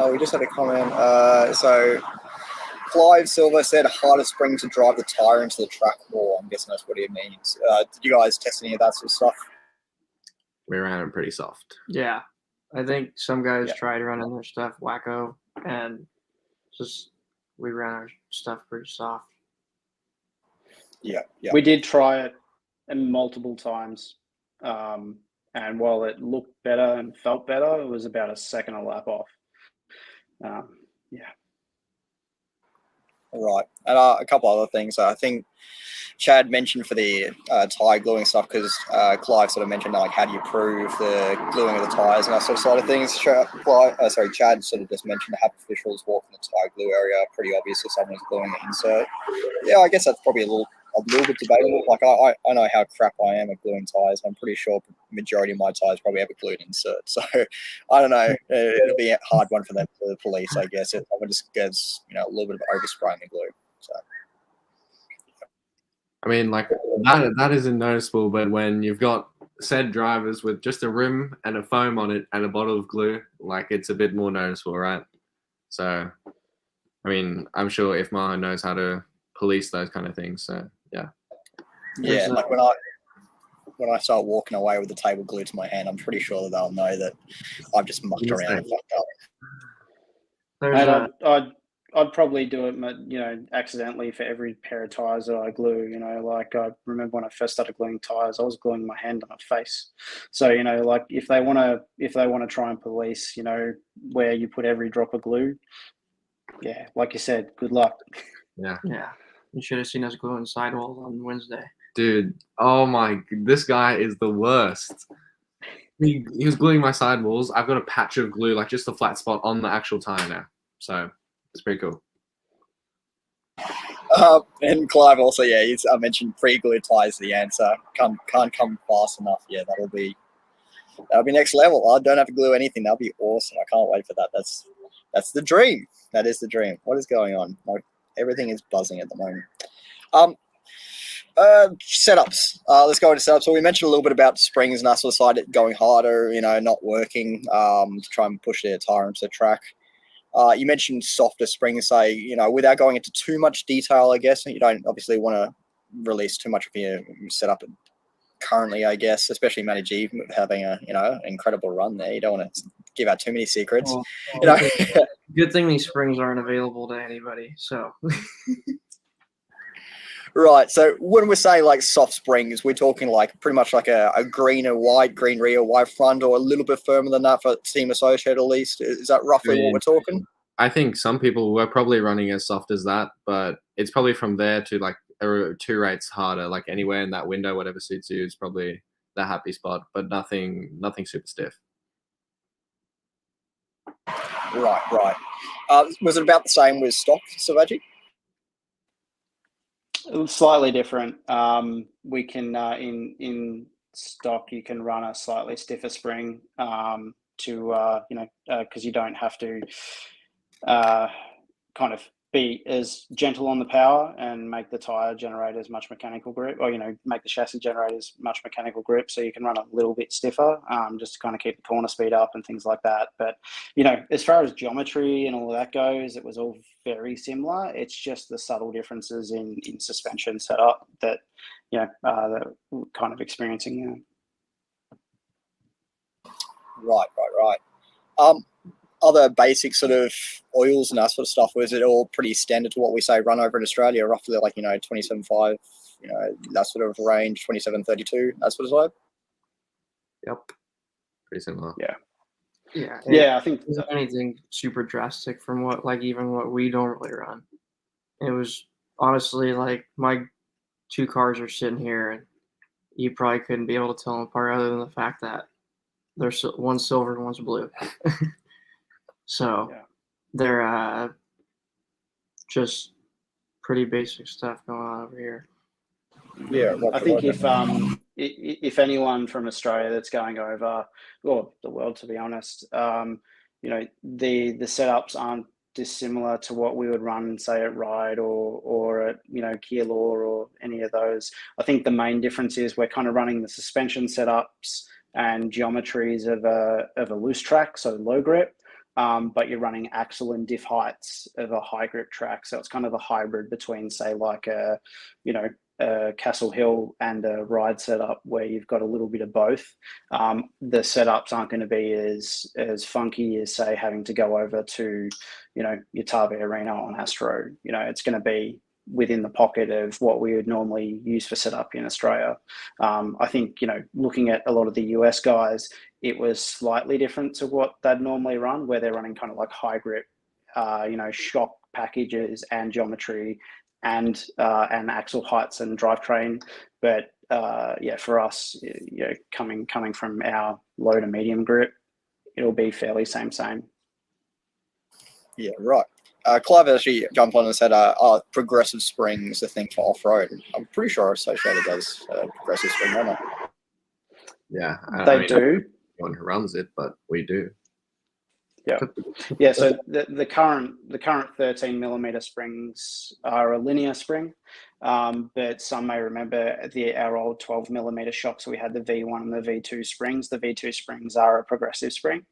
Oh, we just had a comment. So Clive Silver said harder spring to drive the tire into the track more. I'm guessing that's what he means. Did you guys test any of that sort of stuff? We ran it pretty soft. Yeah, I think some guys Yeah. tried running their stuff wacko, and just we ran our stuff pretty soft. Yeah. We did try it multiple times, and while it looked better and felt better, it was about a second a lap off. Right. And a couple other things. I think Chad mentioned for the tire gluing stuff because Clive sort of mentioned like how do you prove the gluing of the tires and that sort of side of things. Chad sort of just mentioned have officials walk in the tire glue area. Pretty obvious if someone's gluing the insert. Yeah, I guess that's probably a little bit debatable. Like I know how crap I am at gluing tires. I'm pretty sure majority of my tires probably have a glued insert. So I don't know. It'll be a hard one for them for the police. I guess I would just guess a little bit of overspraying the glue. So. I mean, like that isn't noticeable, but when you've got said drivers with just a rim and a foam on it and a bottle of glue, like it's a bit more noticeable, right? So, I mean, I'm sure IFMA knows how to police those kind of things. So, yeah. Yeah, like when I start walking away with the table glued to my hand, I'm pretty sure that they'll know that I've just mucked around and fucked up. And I'd probably do it, accidentally for every pair of tires that I glue. Like I remember when I first started gluing tires, I was gluing my hand on a face. So like if they want to try and police, where you put every drop of glue, yeah, like you said, good luck. Yeah. You should have seen us gluing sidewalls on Wednesday. Dude, oh my, this guy is the worst. He was gluing my sidewalls. I've got a patch of glue, like just a flat spot on the actual tire now. So it's pretty cool. And Clive also, I mentioned pre-glued tires the answer. Can't come fast enough. Yeah, that'll be next level. I don't have to glue anything. That'll be awesome. I can't wait for that. That's the dream. That is the dream. What is going on? Like, everything is buzzing at the moment. Setups. Let's go into setups. So we mentioned a little bit about springs and that sort of side going harder, not working to try and push their tire into the track. You mentioned softer springs, say, without going into too much detail, I guess. You don't obviously want to release too much of your setup currently, I guess, especially Matty G having a incredible run there. You don't want to give out too many secrets. Good thing these springs aren't available to anybody. So right. So when we're saying like soft springs, we're talking like pretty much like a green rear, wide front, or a little bit firmer than that for Team Associate at least. Is that roughly what we're talking? I think some people were probably running as soft as that, but it's probably from there to like 2 rates harder. Like anywhere in that window, whatever suits you is probably the happy spot, but nothing super stiff. Right. Was it about the same with stock, Selvaggi? Slightly different. We can in stock you can run a slightly stiffer spring because you don't have to kind of be as gentle on the power and make the tire generate as much mechanical grip, or make the chassis generate as much mechanical grip, so you can run a little bit stiffer, just to kind of keep the corner speed up and things like that. But as far as geometry and all of that goes, it was all very similar. It's just the subtle differences in suspension setup that that we're kind of experiencing now. Right. Other basic sort of oils and that sort of stuff, was it all pretty standard to what we say run over in Australia, roughly like 27.5, that sort of range, 27.32, that sort of side? Yep. Pretty similar. Yeah. I think Isn't anything super drastic from what even what we normally run. It was honestly like my two cars are sitting here, and you probably couldn't be able to tell them apart other than the fact that there's one's silver and one's blue. So they're just pretty basic stuff going on over here. Yeah, I think if anyone from Australia that's going over, or the world, to be honest, the setups aren't dissimilar to what we would run, say, at Ride or at Keilor or any of those. I think the main difference is we're kind of running the suspension setups and geometries of a loose track, so low grip. But you're running axle and diff heights of a high grip track, so it's kind of a hybrid between, say, like a Castle Hill and a Ride setup, where you've got a little bit of both. The setups aren't going to be as funky as, say, having to go over to your Tabe Arena on Astro. It's going to be within the pocket of what we would normally use for setup in Australia. I think looking at a lot of the US guys, it was slightly different to what they'd normally run, where they're running kind of like high grip, shock packages and geometry and axle heights and drivetrain. But for us, coming from our low to medium grip, it'll be fairly same. Yeah, right. Clive actually jumped on and said, progressive springs a thing for off-road. I'm pretty sure Associated does progressive spring, don't they? Yeah. They do. Anyone who runs it, but we do. Yeah. So the current 13 millimeter springs are a linear spring, but some may remember our old 12 millimeter shocks. We had the V1 and the V2 springs. The V2 springs are a progressive spring,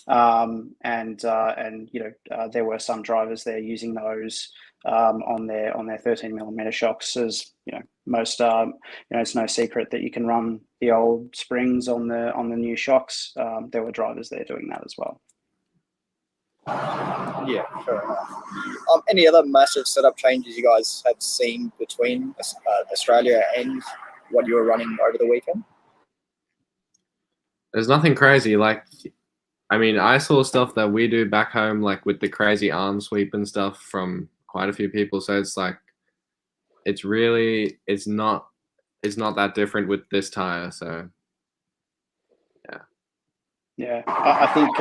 and there were some drivers there using those on their 13 millimeter shocks. As most it's no secret that you can run the old springs on the new shocks. There were drivers there doing that as well. Yeah, fair enough. Any other massive setup changes you guys have seen between Australia and what you were running over the weekend? There's nothing crazy. I saw stuff that we do back home, like with the crazy arm sweep and stuff from quite a few people. So it's like, it's not that different with this tire. So yeah, I think.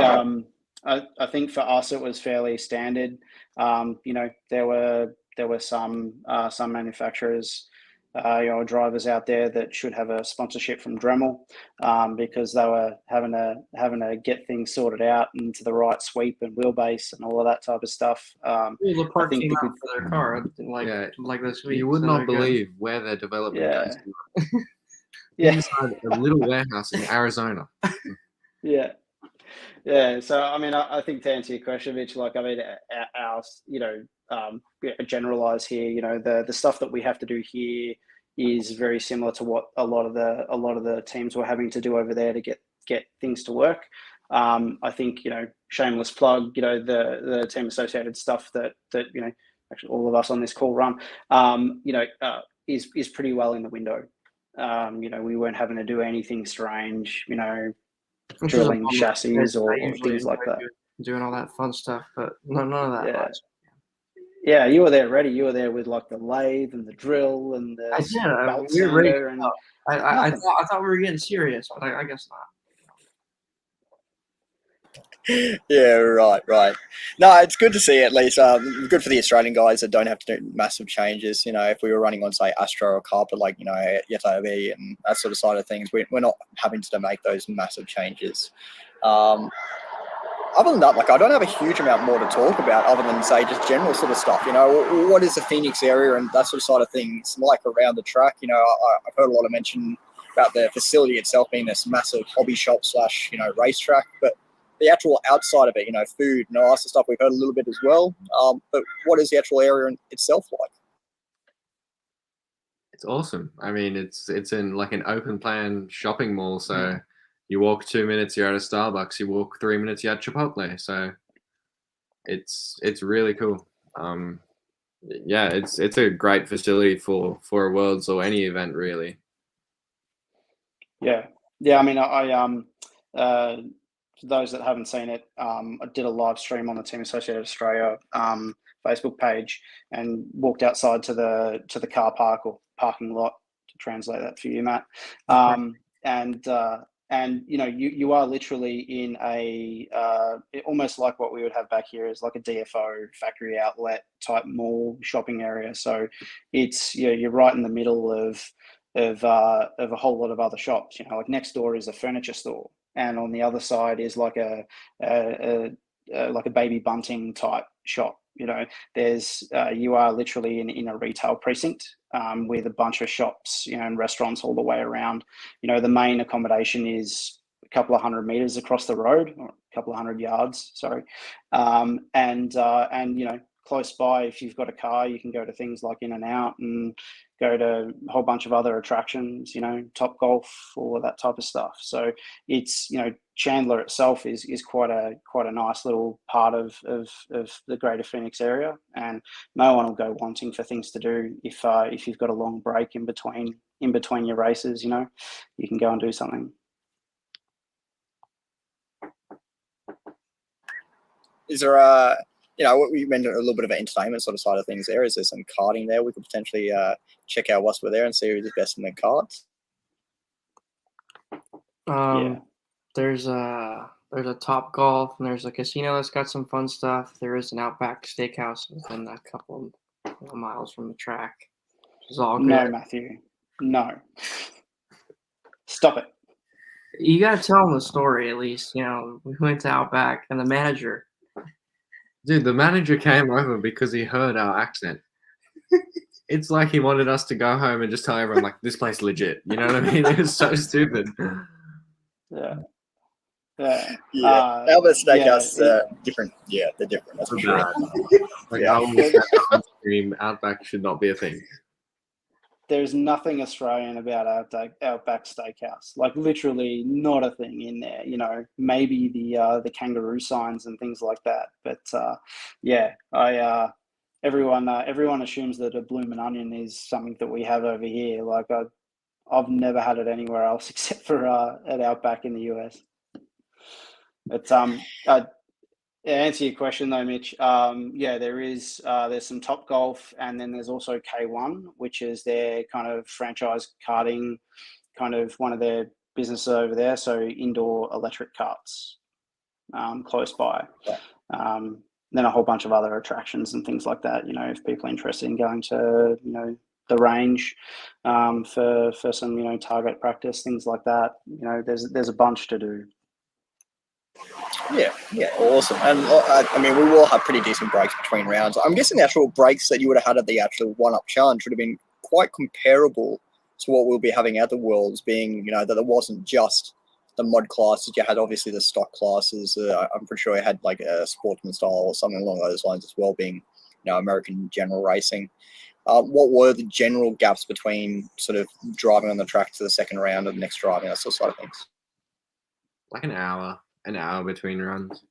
I think for us it was fairly standard. There were some manufacturers, drivers out there that should have a sponsorship from Dremel, because they were having to get things sorted out into the right sweep and wheelbase and all of that type of stuff. The part came out for their car, like this week. You would not believe where their development goes. Inside a little warehouse in Arizona. Yeah, so I think to answer your question, Mitch, generalize here. The stuff that we have to do here is very similar to what a lot of the teams were having to do over there to get things to work. I think shameless plug, the team associated stuff that actually all of us on this call run, is pretty well in the window. We weren't having to do anything strange, drilling chassis or things like that. Doing all that fun stuff, but none of that. Yeah. Yeah, you were there ready. You were there with like the lathe and the drill and the belt sander. And I thought we were getting serious, but I guess not. Yeah, right. No, it's good to see at least. Good for the Australian guys that don't have to do massive changes. If we were running on, say, Astro or carpet, like, Yetabe and that sort of side of things, we're not having to make those massive changes. other than that, like I don't have a huge amount more to talk about other than say just general sort of stuff. You know, what is the Phoenix area and that sort of side of things like around the track? You know, I've heard a lot of mention about the facility itself being this massive hobby shop / racetrack, but the actual outside of it, you know, food and all that sort of stuff, we've heard a little bit as well. But what is the actual area itself like? It's awesome. I mean, it's in like an open plan shopping mall. So you walk 2 minutes, you're at a Starbucks. You walk 3 minutes, you're at Chipotle. So it's really cool. Yeah, it's a great facility for a Worlds or any event really. Yeah. I mean, for those that haven't seen it, I did a live stream on the Team Associated Australia Facebook page and walked outside to the car park or parking lot, to translate that for you, Matt. And you know, you are literally in a almost like what we would have back here is like a DFO factory outlet type mall shopping area. So it's, you know, you're right in the middle of a whole lot of other shops. You know, like next door is a furniture store, and on the other side is like a baby bunting type shop. You know, there's you are literally in a retail precinct with a bunch of shops, you know, and restaurants all the way around. You know, the main accommodation is a couple of 100 meters across the road, or a couple of 100 yards, sorry. And you know, close by, if you've got a car, you can go to things like In and Out and go to a whole bunch of other attractions, you know, Top Golf, all of that type of stuff. So it's, you know, Chandler itself is quite a nice little part of the greater Phoenix area, and no one will go wanting for things to do if you've got a long break in between your races. You know, you can go and do something. Is there you know, what you mentioned a little bit of an entertainment sort of side of things there. Is there some karting there? We could potentially check out whilst we're there and see who's the best in the karts. There's a Top Golf, and there's a casino that's got some fun stuff. There is an Outback Steakhouse within a couple of miles from the track, which is all good. No, Matthew, no. Stop it. You gotta tell them the story at least. You know, we went to Outback, and the manager. Dude, the manager came over because he heard our accent. It's like he wanted us to go home and just tell everyone, like, this place legit. You know what I mean? It was so stupid. Yeah. Albert Steakhouse, different. Yeah, they're different. That's for sure. Like, Yeah. Outback should not be a thing. There's nothing Australian about Outback Steakhouse. Like literally, not a thing in there. You know, maybe the kangaroo signs and things like that. But yeah, everyone assumes that a bloomin' onion is something that we have over here. Like I've never had it anywhere else except for at Outback in the US. But answer your question though, Mitch. Yeah, there's some Top Golf, and then there's also K1, which is their kind of franchise karting, kind of one of their businesses over there. So indoor electric karts, close by. Then a whole bunch of other attractions and things like that. You know, if people are interested in going to, you know, the range for some, you know, target practice, things like that. You know, there's a bunch to do. Yeah, awesome. And I mean, we will have pretty decent breaks between rounds. I'm guessing the actual breaks that you would have had at the actual one-up challenge would have been quite comparable to what we'll be having at the Worlds, being, you know, that it wasn't just the mod classes. You had obviously the stock classes. I'm pretty sure you had like a sportsman style or something along those lines as well, being, you know, American general racing. What were the general gaps between sort of driving on the track to the second round and the next driving, that sort of things? Like an hour between runs.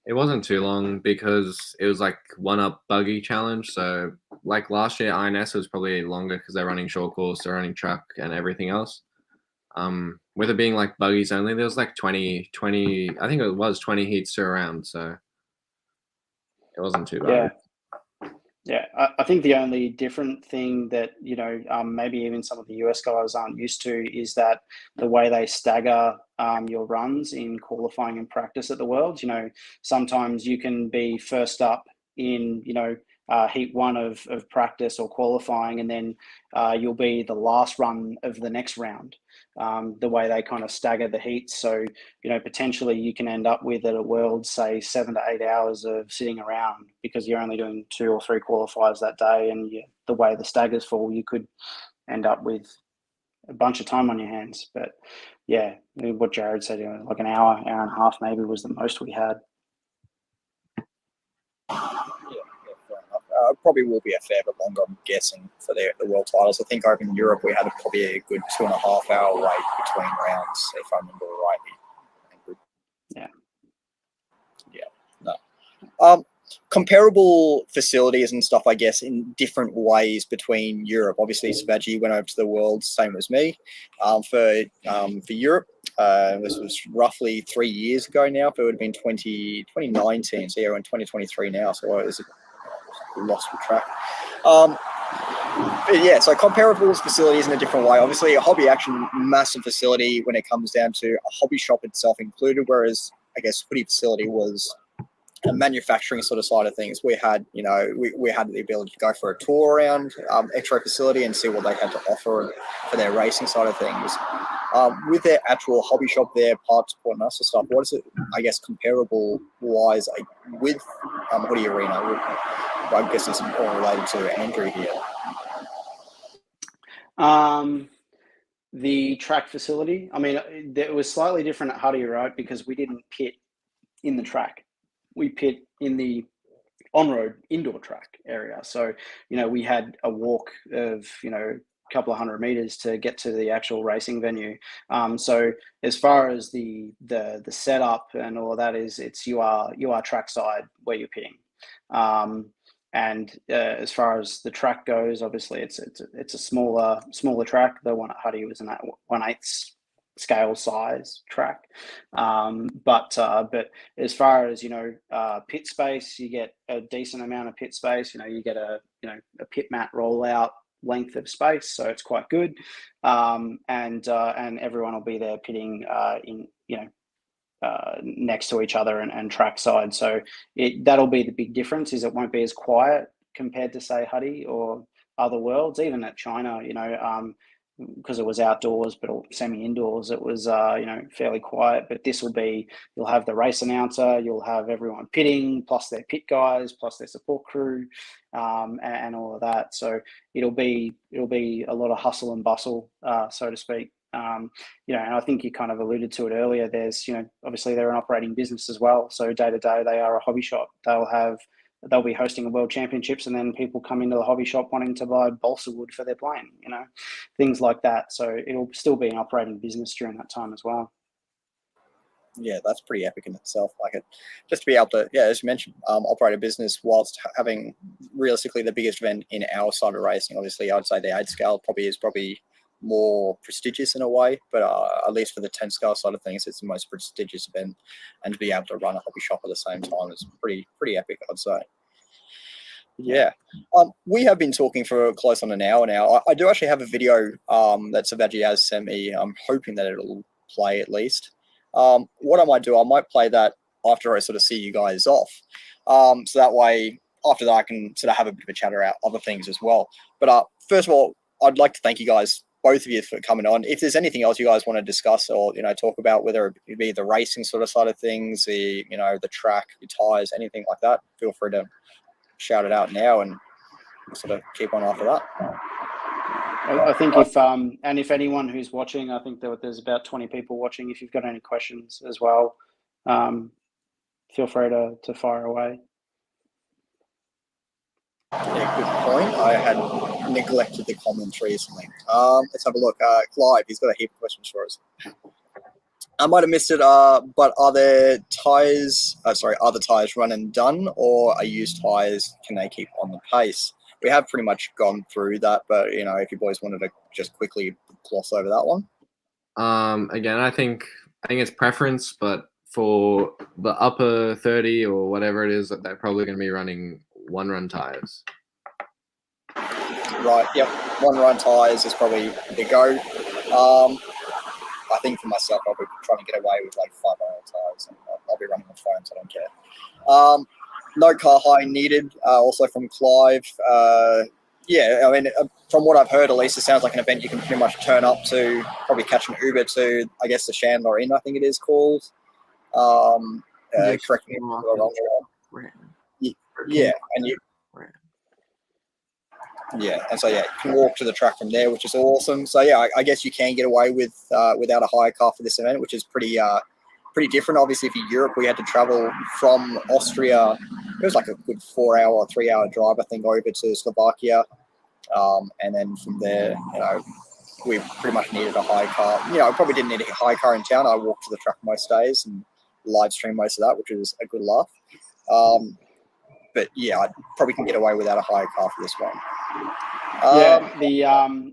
It wasn't too long because it was like one-up buggy challenge. So like last year, INS was probably longer because they're running short course, they're running truck and everything else. With it being like buggies only, there was like 20, I think it was 20 heats to a round. So it wasn't too bad. Yeah, I think the only different thing that, you know, maybe even some of the US guys aren't used to is that the way they stagger your runs in qualifying and practice at the Worlds. You know, sometimes you can be first up in, you know, heat one of practice or qualifying, and then you'll be the last run of the next round. The way they kind of stagger the heats, so potentially you can end up with at a World, say 7 to 8 hours of sitting around because you're only doing 2 or 3 qualifiers that day, and the way the staggers fall, you could end up with a bunch of time on your hands. But yeah, what Jarod said, like an hour and a half maybe was the most we had. Fair enough. Probably will be a fair bit longer, I'm guessing, for the world titles. I think over in Europe we had probably a good 2.5 hour wait between rounds, if I remember rightly. Yeah. No. Comparable facilities and stuff, I guess, in different ways between Europe. Obviously, Selvaggi went over to the Worlds, same as me. For Europe, this was roughly 3 years ago now. But it would have been 2019, so yeah, we're in 2023 now. So it's lost track. But yeah, so comparable facilities in a different way. Obviously, a Hobby Action, massive facility when it comes down to a hobby shop itself included, whereas I guess Hoodie facility was a manufacturing sort of side of things. We had, we had the ability to go for a tour around X-Ray facility and see what they had to offer for their racing side of things. With their actual hobby shop there, parts, support, and other stuff, what is it, I guess, comparable wise with Hoodie Arena? I guess it's all related to Andrew here. The track facility, I mean, it was slightly different at Huddy, right? Because we didn't pit in the track. We pit in the on-road indoor track area. So, we had a walk of, a couple of 100 meters to get to the actual racing venue. So as far as the setup and all of that is, you are trackside where you're pitting. And as far as the track goes, obviously it's a smaller track. The one at Huddy was an 1/8 scale size track. But as far as pit space, you get a decent amount of pit space. You get a pit mat rollout length of space, so it's quite good. And everyone will be there pitting in next to each other and trackside. So that'll be the big difference, is it won't be as quiet compared to, say, Huddy or other Worlds. Even at China, because it was outdoors but semi-indoors, it was fairly quiet. But this will be, you'll have the race announcer, you'll have everyone pitting, plus their pit guys, plus their support crew, and all of that. So it'll be a lot of hustle and bustle, so to speak. And I think you kind of alluded to it earlier. There's, obviously they're an operating business as well. So day to day, they are a hobby shop. They'll be hosting a world championships, and then people come into the hobby shop wanting to buy balsa wood for their plane, things like that. So it'll still be an operating business during that time as well. Yeah, that's pretty epic in itself. Like it, just to be able to, as you mentioned, operate a business whilst having realistically the biggest event in our side of racing. Obviously, I'd say the 8 scale is probably more prestigious in a way, but at least for the 10 scale side of things, it's the most prestigious event, and to be able to run a hobby shop at the same time is pretty epic, I'd say. Yeah. We have been talking for close on an hour now. I do actually have a video that Selvaggi has sent me. I'm hoping that it'll play at least. What I might do, I might play that after I sort of see you guys off. So that way, after that, I can sort of have a bit of a chatter out other things as well. But first of all, I'd like to thank you guys, both of you, for coming on. If there's anything else you guys want to discuss or talk about, whether it be the racing sort of side of things, the track, the tires, anything like that, feel free to shout it out now and sort of keep on after that. I think if anyone who's watching, I think there's about 20 people watching. If you've got any questions as well, feel free to fire away. Yeah, good point. I had neglected the commentary recently. Let's have a look. Clive, he's got a heap of questions for us. I might have missed it, but are the tires run and done, or are used tires, can they keep on the pace? We have pretty much gone through that, but if you boys wanted to just quickly gloss over that one. Again, I think it's preference, but for the upper 30 or whatever it is, that they're probably going to be running 1-run tires. Right. Yep. 1-run tires is probably the go. I think for myself, I'll be trying to get away with like 5-hour tires, and I'll be running with foams. I don't care. no car hire needed. Also from Clive. Yeah, I mean, from what I've heard, at least it sounds like an event you can pretty much turn up to, probably catch an Uber to, I guess, the Chandler Inn, I think it is called. Yes, Correct me if I'm wrong. Yeah, and and so yeah, you can walk to the track from there, which is awesome. So yeah, I guess you can get away with without a hire car for this event, which is pretty different. Obviously, if you're Europe, we had to travel from Austria. It was like a good 4-hour, 3-hour drive, I think, over to Slovakia, and then from there, we pretty much needed a hire car. I probably didn't need a hire car in town. I walked to the track most days and live stream most of that, which was a good laugh. But yeah, I probably can get away without a hire car for this one.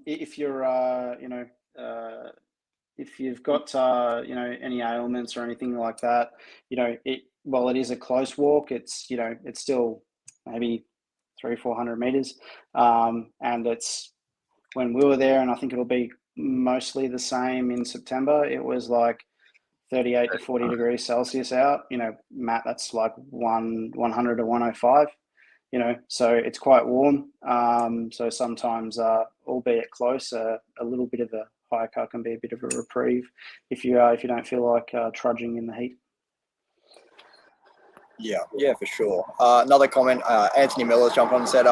If you're if you've got any ailments or anything like that, while it is a close walk, it's it's still maybe 300-400 meters, and it's when we were there, and I think it'll be mostly the same in September. It was like 38 to 40 degrees Celsius out. Matt, that's like 100 to 105. So it's quite warm. So sometimes, albeit close, a little bit of a hire car can be a bit of a reprieve if you don't feel like trudging in the heat. Yeah, for sure. Another comment, Anthony Miller's jumped on and said,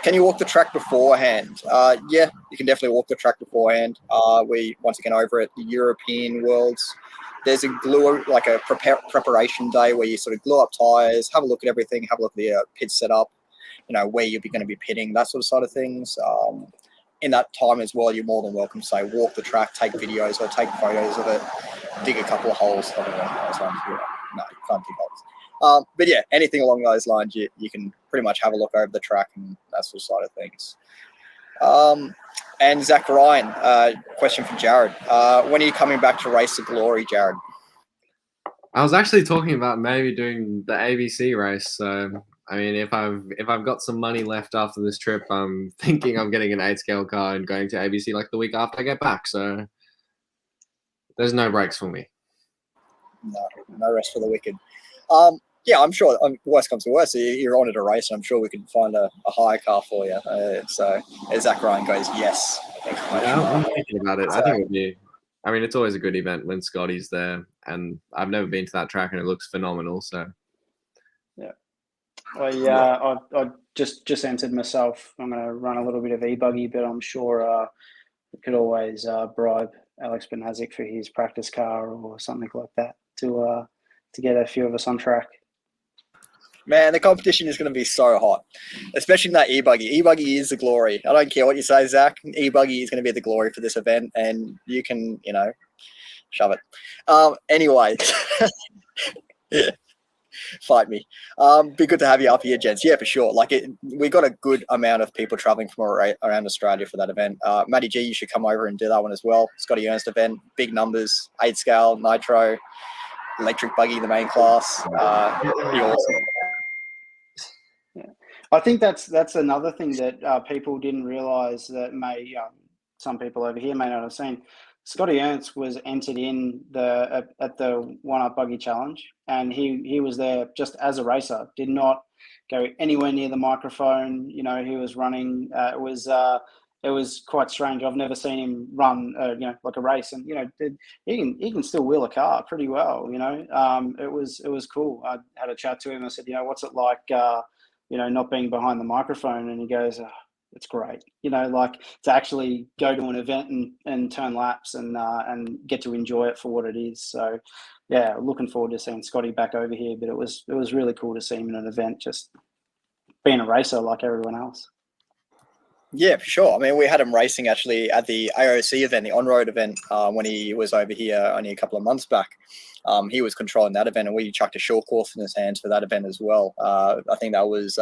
can you walk the track beforehand? Yeah, you can definitely walk the track beforehand. We, once again, over at the European Worlds, there's a preparation day where you sort of glue up tyres, have a look at everything, have a look at the pit setup, where you're going to be pitting, that sort of side of things. In that time as well, you're more than welcome to say, walk the track, take videos or take photos of it, dig a couple of holes. No, you can't dig holes. But yeah, anything along those lines, you can pretty much have a look over the track and that sort of side of things. And Zach Ryan, question for Jarod. When are you coming back to Race to Glory, Jarod? I was actually talking about maybe doing the ABC race. So, I mean, if I've got some money left after this trip, I'm thinking of getting an 8-scale car and going to ABC like the week after I get back. So, there's no breaks for me. No rest for the wicked. Yeah, I'm sure. Worst comes to worst, you're on at a race, and I'm sure we can find a hire car for you. So Zach Ryan goes, yes. I'm thinking about it. So, I think it would be. I mean, it's always a good event when Scotty's there, and I've never been to that track, and it looks phenomenal. So, yeah. Well, I just entered myself. I'm going to run a little bit of e-buggy, but I'm sure we could always bribe Alex Benhazic for his practice car or something like that to get a few of us on track. Man, the competition is going to be so hot, especially in that e-buggy. E-buggy is the glory. I don't care what you say, Zach. E-buggy is going to be the glory for this event, and you can, shove it. Anyway, yeah, fight me. Be good to have you up here, gents. Yeah, for sure. We got a good amount of people traveling from around Australia for that event. Matty G, you should come over and do that one as well. Scotty Ernst event, big numbers, 8-scale, nitro, electric buggy, the main class. Be awesome. I think that's another thing that people didn't realise that some people over here may not have seen. Scotty Ernst was entered in at the One Up Buggy Challenge, and he was there just as a racer. Did not go anywhere near the microphone. He was running. It was quite strange. I've never seen him run, like a race, and he can still wheel a car pretty well. It was cool. I had a chat to him. I said, what's it like? Not being behind the microphone, and he goes, oh, it's great. To actually go to an event and turn laps and get to enjoy it for what it is. So, yeah, looking forward to seeing Scotty back over here. But it was really cool to see him in an event, just being a racer like everyone else. Yeah, for sure. I mean, we had him racing actually at the AOC event, the on-road event, when he was over here only a couple of months back. He was controlling that event, and we chucked a short course in his hands for that event as well. I think that was,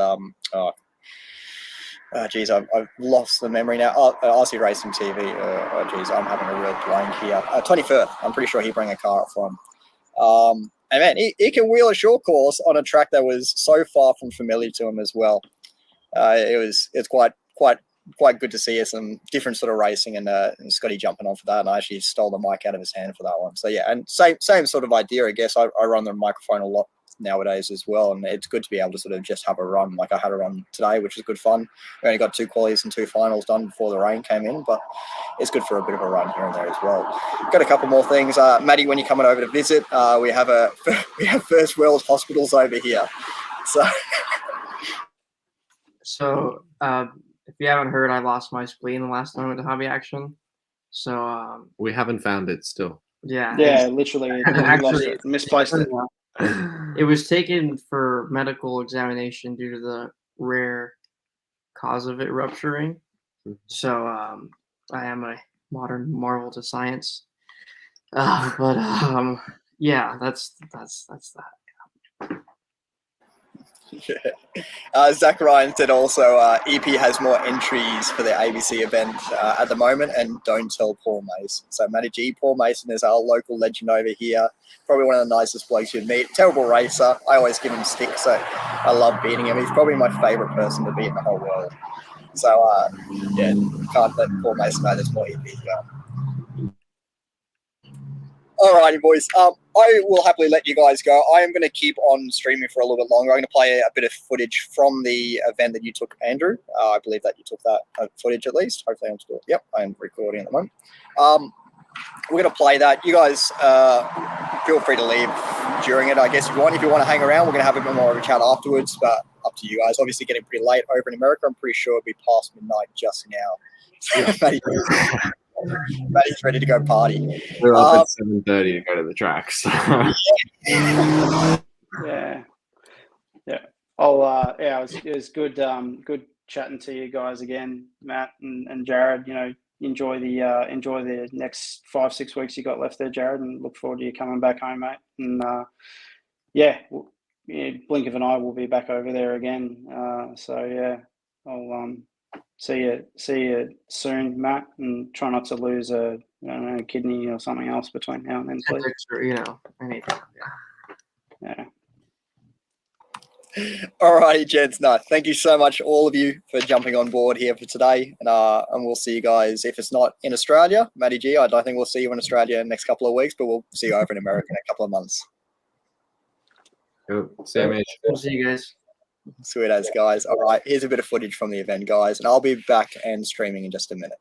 I've lost the memory now. RC Racing TV. I'm having a real blank here. Tony Firth, I'm pretty sure he brought a car up for him. And man, he can wheel a short course on a track that was so far from familiar to him as well. It's quite good to see some different sort of racing, and Scotty jumping on for that, and I actually stole the mic out of his hand for that one. So yeah, and same sort of idea, I guess. I run the microphone a lot nowadays as well, and it's good to be able to sort of just have a run. Like I had a run today, which was good fun. We only got 2 qualies and 2 finals done before the rain came in, but it's good for a bit of a run here and there as well. Got a couple more things. Maddie, when you're coming over to visit, we have First World Hospitals over here. So if you haven't heard, I lost my spleen the last time I went to Hobby Action. So We haven't found it still. yeah, literally, you lost Actually, it, misplaced it. it was taken for medical examination due to the rare cause of it rupturing. So I am a modern marvel to science. But yeah, that's that. Zach Ryan said also EP has more entries for the ABC event at the moment, and don't tell Paul Mason. So Matty G, Paul Mason is our local legend over here, probably one of the nicest blokes you'd meet. Terrible racer, I always give him stick, so I love beating him. He's probably my favourite person to beat in the whole world. So yeah, can't let Paul Mason know there's more EP going. Alrighty, boys. I will happily let you guys go. I am going to keep on streaming for a little bit longer. I'm going to play a bit of footage from the event that you took, Andrew. I believe that you took that footage at least. Hopefully I'm still. Yep, I'm recording at the moment. We're going to play that. You guys feel free to leave during it, I guess, if you want. If you want to hang around, we're going to have a bit more of a chat afterwards, but up to you guys. Obviously getting pretty late over in America. I'm pretty sure it'll be past midnight just now. Matty's ready to go party. We're up at 7:30 to go to the track. So. Yeah. Oh, yeah. It was good. Good chatting to you guys again, Matt and Jarod. You know, enjoy the next 5-6 weeks you got left there, Jarod, and look forward to you coming back home, mate. And yeah, blink of an eye, we'll be back over there again. So yeah, I'll see you soon, Matt, and try not to lose a kidney or something else between now and then, please. Or, anything. Yeah. All righty, gents. No, thank you so much, all of you, for jumping on board here for today. And we'll see you guys, if it's not in Australia, Matty G, I don't think we'll see you in Australia in the next couple of weeks, but we'll see you over in America in a couple of months. Cool. See you, Mitch. We'll see you guys. Sweet as, guys. All right, here's a bit of footage from the event, guys, and I'll be back and streaming in just a minute.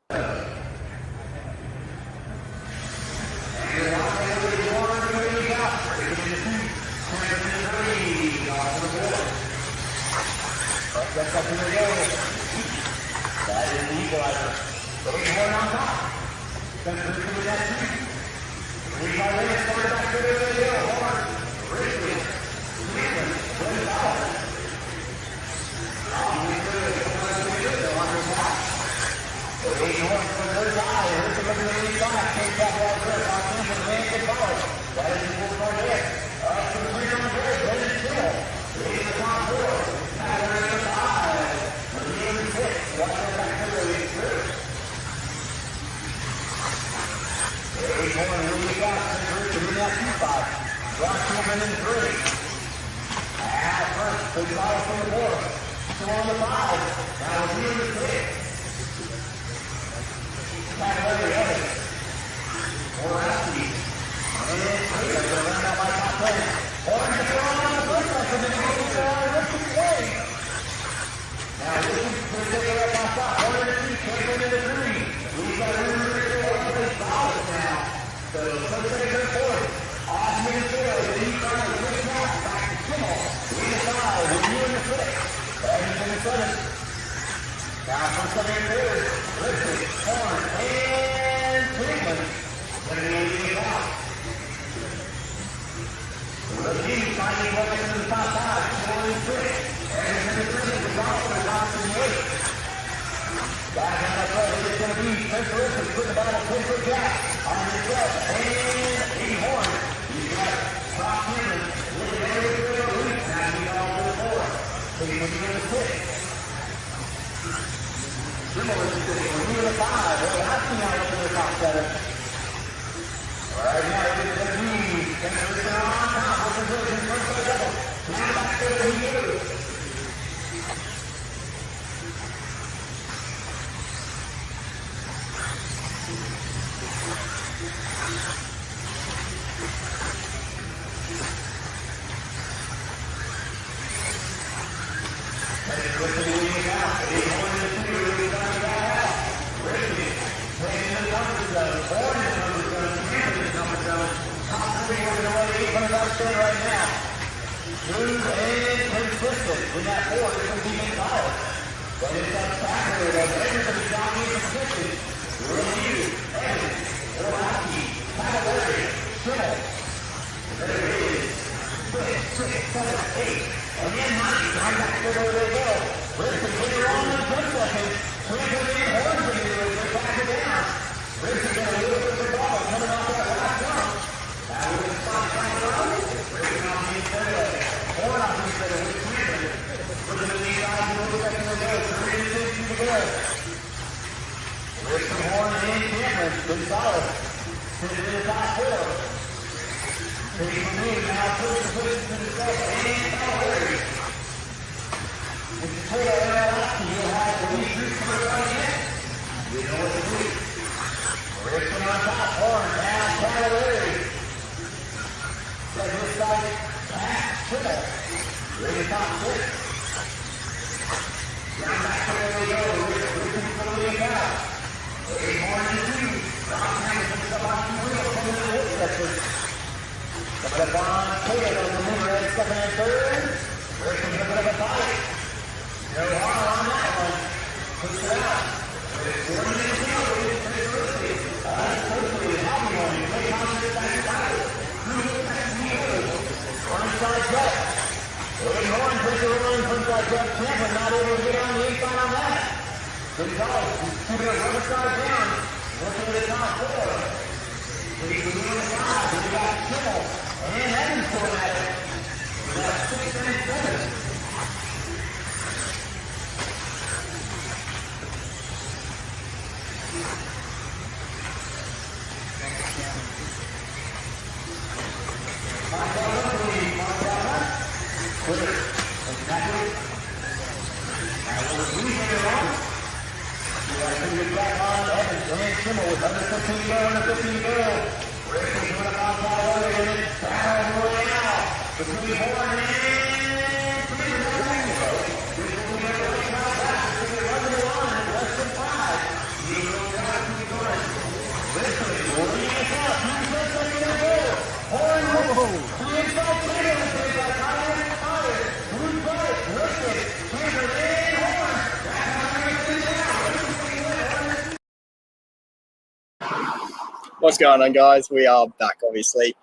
What's going on, guys? We are back, obviously.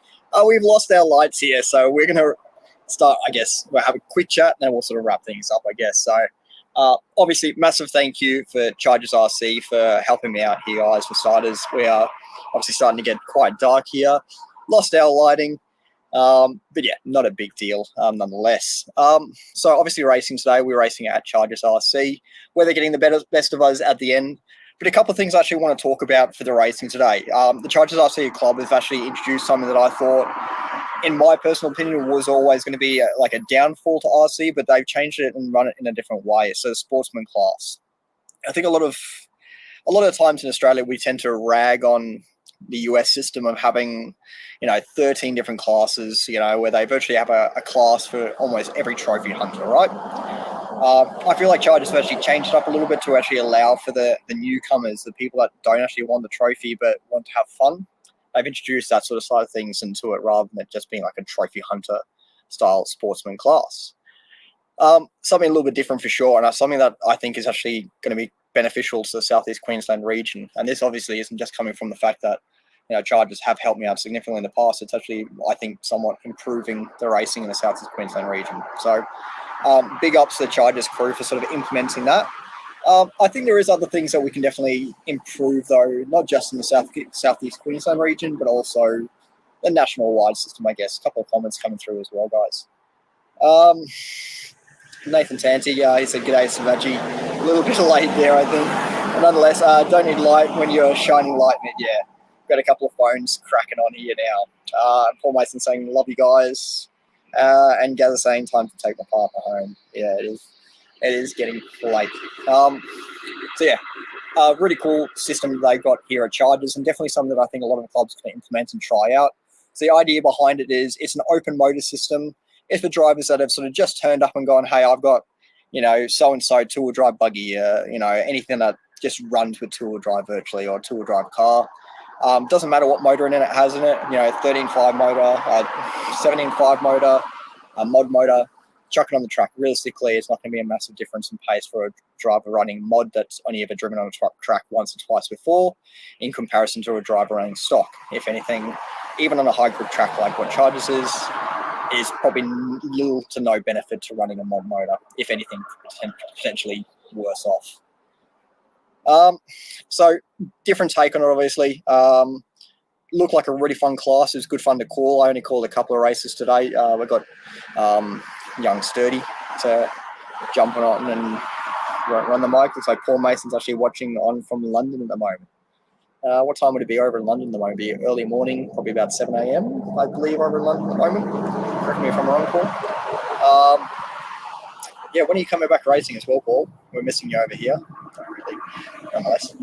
We've lost our lights here, so we're going to start, I guess, we'll have a quick chat, and then we'll sort of wrap things up, I guess. So, obviously, massive thank you for Chargers RC for helping me out here, guys, for starters. We are obviously starting to get quite dark here. Lost our lighting, but yeah, not a big deal, nonetheless. So, obviously, racing today, we're racing at Chargers RC, where they're getting the best of us at the end. But a couple of things I actually want to talk about for the racing today. The Chargers RC Club has actually introduced something that I thought, in my personal opinion, was always going to be like a downfall to RC, but they've changed it and run it in a different way. So the sportsman class. I think a lot of times in Australia, we tend to rag on the US system of having, 13 different classes, where they virtually have a class for almost every trophy hunter, right? I feel like Chargers have actually changed it up a little bit to actually allow for the newcomers, the people that don't actually want the trophy but want to have fun. They've introduced that sort of side of things into it rather than it just being like a trophy hunter style sportsman class. Something a little bit different for sure, and something that I think is actually going to be beneficial to the Southeast Queensland region. And this obviously isn't just coming from the fact that Chargers have helped me out significantly in the past. It's actually, I think, somewhat improving the racing in the Southeast Queensland region. So big ups to the Chargers crew for sort of implementing that. I think there is other things that we can definitely improve, though, not just in the Southeast Queensland region, but also the national-wide system, I guess. A couple of comments coming through as well, guys. Nathan Tanti, he said, "G'day, Selvaggi." A little bit late there, I think. But nonetheless, don't need light when you're shining light, man. Yeah, got a couple of phones cracking on here now. Paul Mason saying, "Love you guys." And Gather saying, "Time to take my partner home." Yeah, it is getting late. So yeah, really cool system they got here at Chargers, and definitely something that I think a lot of clubs can implement and try out. So the idea behind it is it's an open motor system. If the drivers that have sort of just turned up and gone, "Hey, I've got, so and so two-wheel drive buggy, anything that just runs with two-wheel drive virtually, or two-wheel drive car. Doesn't matter what motor in it has in it, 13.5 motor, 17.5 motor, a mod motor, chuck it on the track. Realistically, it's not going to be a massive difference in pace for a driver running mod that's only ever driven on a track once or twice before, in comparison to a driver running stock. If anything, even on a high grip track like what Chargers is probably little to no benefit to running a mod motor. If anything, potentially worse off. So different take on it, obviously. Looked like a really fun class. It was good fun to call. I only called a couple of races today. We got young Sturdy to jump on and run the mic. Looks like Paul Mason's actually watching on from London at the moment. What time would it be over in London at the moment? It'd be early morning, probably about 7 a.m., I believe, over in London at the moment. Correct me if I'm wrong, Paul. When are you coming back racing as well, Paul? We're missing you over here. Not really, nonetheless.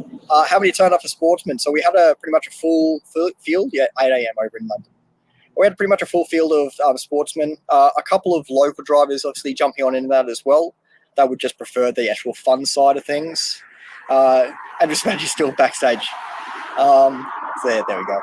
How many turned up for Sportsman? So we had pretty much a full field, 8 a.m. over in London. We had pretty much a full field of sportsmen. A couple of local drivers obviously jumping on into that as well. They would just prefer the actual fun side of things. And just imagine still backstage. So there we go.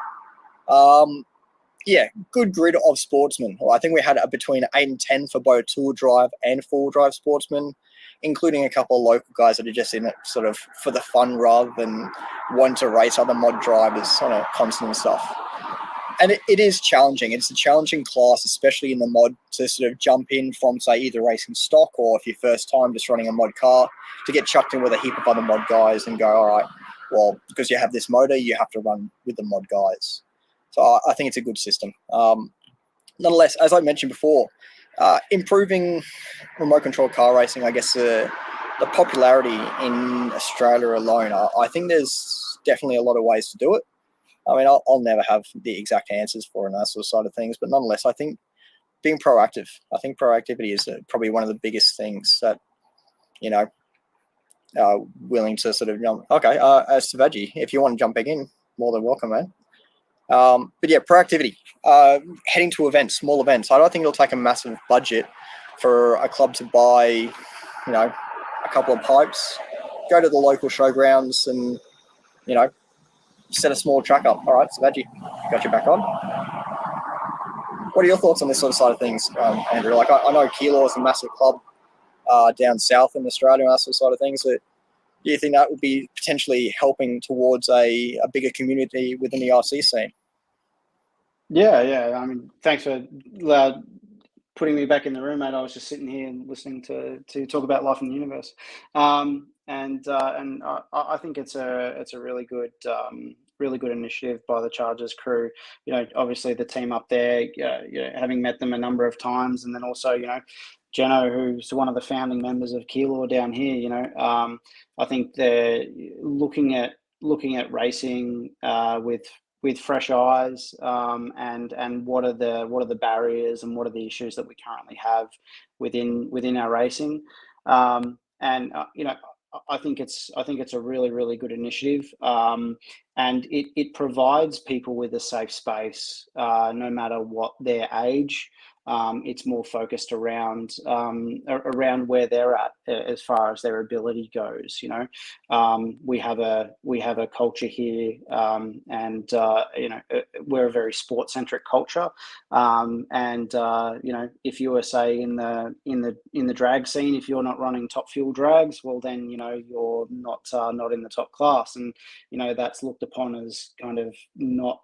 Good grid of sportsmen. Well, I think we had between 8 and 10 for both two-wheel drive and four-wheel drive sportsmen, including a couple of local guys that are just in it sort of for the fun rather than want to race other mod drivers on a constant stuff. And it is challenging. It's a challenging class, especially in the mod, to sort of jump in from, say, either racing stock or if you're first time just running a mod car, to get chucked in with a heap of other mod guys and go, all right, well, because you have this motor, you have to run with the mod guys. So I think it's a good system. Nonetheless, as I mentioned before, improving remote control car racing, I guess the popularity in Australia alone, I think there's definitely a lot of ways to do it. I mean, I'll never have the exact answers for an that sort of side of things, but nonetheless, I think being proactive, I think proactivity is probably one of the biggest things that, willing to sort of jump. Okay, Selvaggi, if you want to jump back in, more than welcome, man. But yeah, proactivity, heading to events, small events. I don't think it'll take a massive budget for a club to buy, a couple of pipes, go to the local showgrounds and, set a small track up. All right, Selvaggi, got you back on. What are your thoughts on this sort of side of things, Andrew? Like, I know Keilor is a massive club down south in Australia and that sort of side of things. So do you think that would be potentially helping towards a bigger community within the RC scene? Yeah. I mean, thanks for putting me back in the room, mate. I was just sitting here and listening to talk about life in the universe. And I think it's a really good initiative by the Chargers crew. Obviously the team up there, having met them a number of times, and then also, Jeno, who's one of the founding members of Keilor down here. I think they're looking at racing with fresh eyes, and what are the barriers and what are the issues that we currently have within our racing. I think it's a really, really good initiative, and it provides people with a safe space, no matter what their age. It's more focused around where they're at as far as their ability goes. We have a culture here, and we're a very sport centric culture. If you were, say, in the drag scene, if you're not running top fuel drags, well then you're not in the top class, and that's looked upon as kind of not.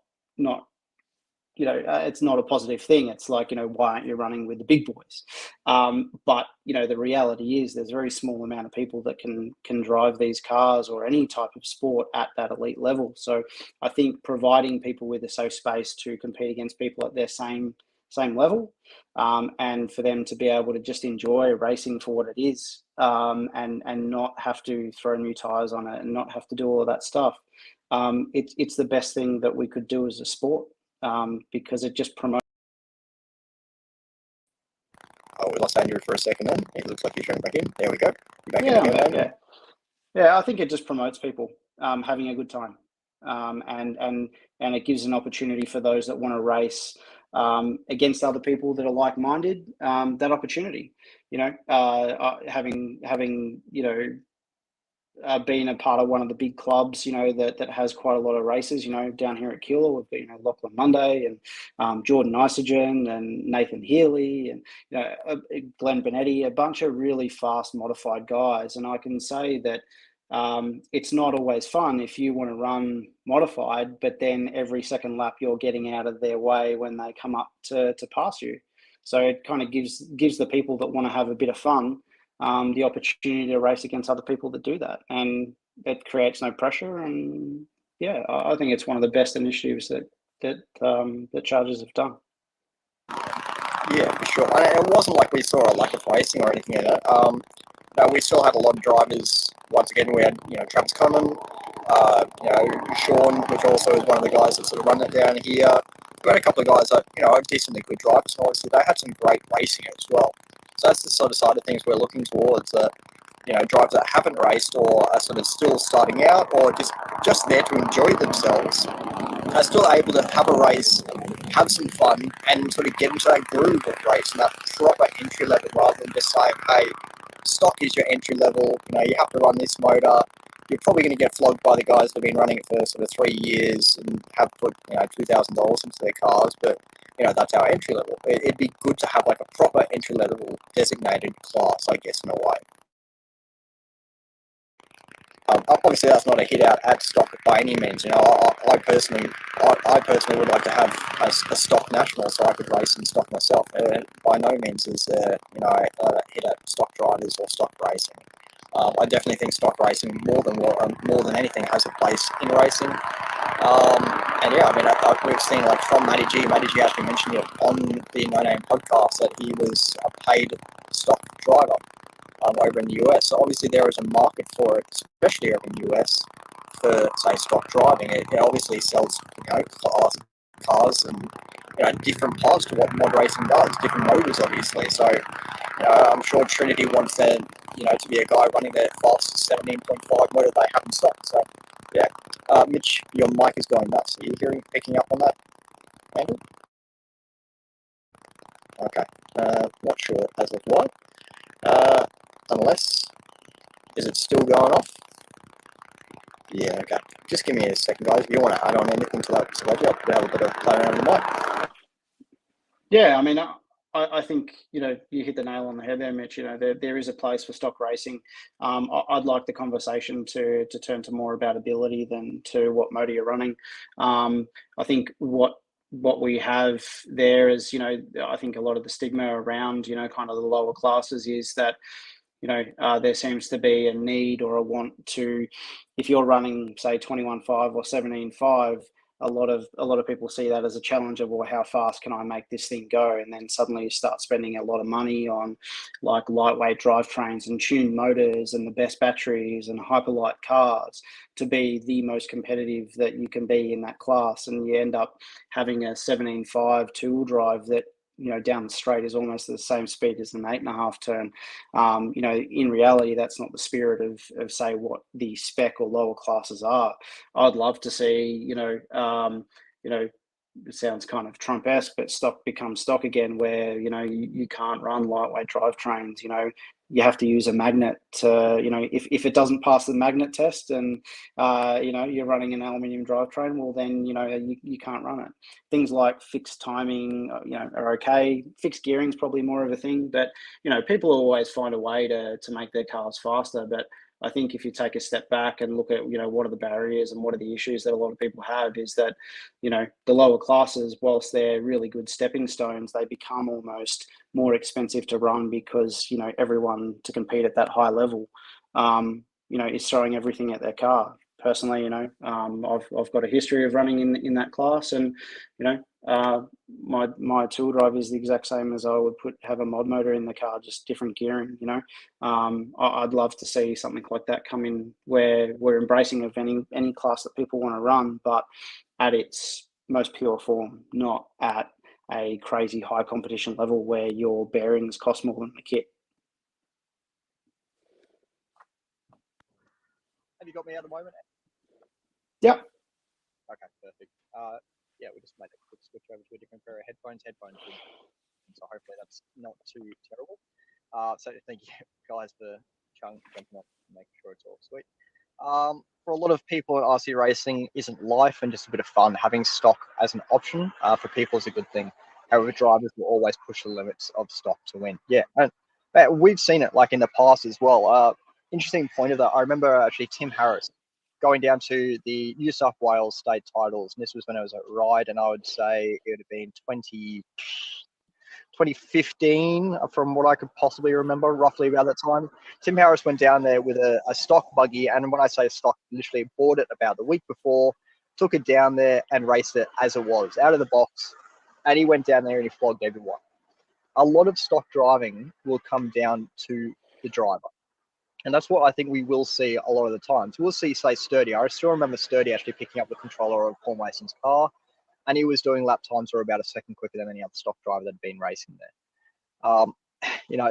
It's not a positive thing. It's like, why aren't you running with the big boys? But the reality is there's a very small amount of people that can drive these cars or any type of sport at that elite level. So I think providing people with a safe space to compete against people at their same level, and for them to be able to just enjoy racing for what it is, and not have to throw new tires on it and not have to do all of that stuff. It's the best thing that we could do as a sport. Because it just promotes. Oh, we lost Andrew for a second then. It looks like he's showing back in. There we go. You're back in again. Yeah. I think it just promotes people having a good time, and it gives an opportunity for those that want to race against other people that are like-minded, that opportunity, having being a part of one of the big clubs, that has quite a lot of races, down here at Keilor. We've got, Lachlan Monday and Jordan Isogen and Nathan Healy and, Glenn Benetti, a bunch of really fast modified guys. And I can say that it's not always fun if you want to run modified, but then every second lap you're getting out of their way when they come up to pass you. So it kind of gives the people that want to have a bit of fun the opportunity to race against other people that do that, and it creates no pressure. And yeah, I think it's one of the best initiatives that Chargers have done. Yeah, for sure. And it wasn't like we saw a lack of racing or anything like that. No, we still had a lot of drivers. Once again, we had Travis Connon, Sean, which also is one of the guys that sort of run it down here. We had a couple of guys that are decently good drivers, and obviously they had some great racing as well. So that's the sort of side of things we're looking towards. Drivers that haven't raced or are sort of still starting out or just there to enjoy themselves are still able to have a race, have some fun, and sort of get into that groove of racing, that proper entry level, rather than just saying, hey, stock is your entry level, you have to run this motor. You're probably going to get flogged by the guys that have been running it for sort of 3 years and have put $2,000 into their cars, but that's our entry level. It'd be good to have like a proper entry level designated class, I guess, in a way. Obviously, that's not a hit out at stock by any means. I personally would like to have a stock national so I could race in stock myself. By no means is a hit at stock drivers or stock racing. I definitely think stock racing more than anything has a place in racing. We've seen like from Matty G actually mentioned it on the No Name podcast that he was a paid stock driver over in the US. So obviously there is a market for it, especially over in the US for say stock driving. It obviously sells cars and different parts to what mod racing does, different motors obviously. So I'm sure Trinity wants to be a guy running their fastest 17.5 motor they have in stock. So yeah, Mitch, your mic is going nuts. Are you picking up on that, Andrew? Okay, not sure as of why. Unless, is it still going off? Yeah, okay. Just give me a second, guys. If you want to add on anything to that, Selvaggi, I'll have a bit of play around the mic. Yeah, I mean, I think you hit the nail on the head there, Mitch. There is a place for stock racing. I'd like the conversation to turn to more about ability than to what motor you're running. I think what we have there is, I think a lot of the stigma around, kind of the lower classes is that, there seems to be a need or a want to, if you're running say 21.5 or 17.5, a lot of people see that as a challenge of, well, how fast can I make this thing go? And then suddenly you start spending a lot of money on like lightweight drivetrains and tuned motors and the best batteries and hyperlight cars to be the most competitive that you can be in that class. And you end up having a 17.5 two-wheel drive that down the straight is almost the same speed as an 8.5 turn. In reality, that's not the spirit of say what the spec or lower classes are. I'd love to see, it sounds kind of Trump-esque, but stock becomes stock again, where you can't run lightweight drivetrains. You have to use a magnet to, if it doesn't pass the magnet test and you're running an aluminium drivetrain, well then you can't run it. Things like fixed timing are okay. Fixed gearing is probably more of a thing, but people always find a way to make their cars faster. But I think if you take a step back and look at what are the barriers and what are the issues that a lot of people have, is that the lower classes, whilst they're really good stepping stones, they become almost more expensive to run because everyone to compete at that high level is throwing everything at their car. Personally, I've got a history of running in that class, and my two-wheel drive is the exact same as I would have a mod motor in the car, just different gearing. I'd love to see something like that come in, where we're embracing of any class that people want to run, but at its most pure form, not at a crazy high competition level where your bearings cost more than the kit. Have you got me at the moment? Yep. Okay, perfect. yeah, we just made a quick switch over to a different pair of headphones. So hopefully that's not too terrible. So thank you guys for jumping up and making sure it's all sweet. For a lot of people, RC racing isn't life and just a bit of fun. Having stock as an option for people is a good thing. However, drivers will always push the limits of stock to win. Yeah, and we've seen it like in the past as well. Interesting point of that. I remember actually Tim Harris going down to the New South Wales state titles, and this was when I was at Ride, and I would say it would have been 2015, from what I could possibly remember, roughly about that time. Tim Harris went down there with a stock buggy, and when I say stock, literally bought it about the week before, took it down there and raced it as it was, out of the box, and he went down there and he flogged everyone. A lot of stock driving will come down to the driver. And that's what I think we will see a lot of the times. We'll see, say, Sturdy. I still remember Sturdy actually picking up the controller of Paul Mason's car, and he was doing lap times that were about a second quicker than any other stock driver that had been racing there.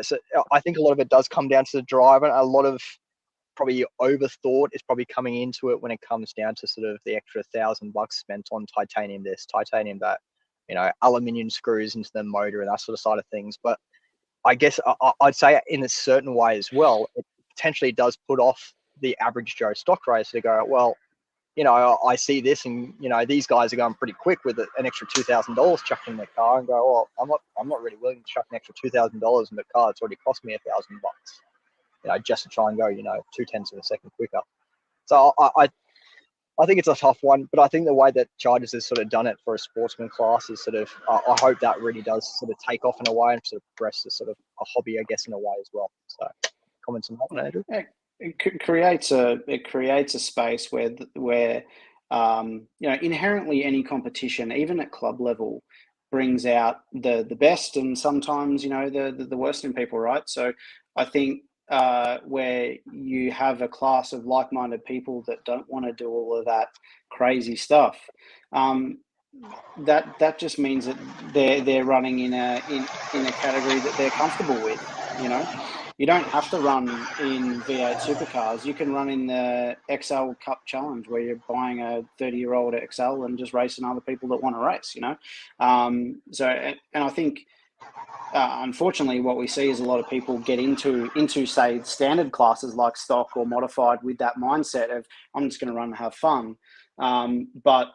So I think a lot of it does come down to the driver. A lot of probably overthought is probably coming into it when it comes down to sort of the extra $1,000 spent on titanium this, titanium that, aluminium screws into the motor and that sort of side of things. But I guess I'd say in a certain way as well, it potentially does put off the average Joe stock racer to go, well, I see this, and these guys are going pretty quick with an extra $2,000 chucked in their car, and go, well, I'm not really willing to chuck an extra $2,000 in the car. It's already cost me $1,000, just to try and go, 0.2 of a second quicker. So I think it's a tough one, but I think the way that Chargers has sort of done it for a sportsman class is sort of, I hope that really does sort of take off in a way and sort of progress to sort of a hobby, I guess, in a way as well. So, comments on that one, Andrew? It creates a space where inherently any competition, even at club level, brings out the best and sometimes the worst in people, right? So I think where you have a class of like-minded people that don't want to do all of that crazy stuff, that just means that they're running in a category that they're comfortable with. You don't have to run in V8 supercars. You can run in the XL Cup Challenge, where you're buying a 30-year-old XL and just racing other people that want to race. And I think unfortunately what we see is a lot of people get into say standard classes like stock or modified with that mindset of, I'm just going to run and have fun. But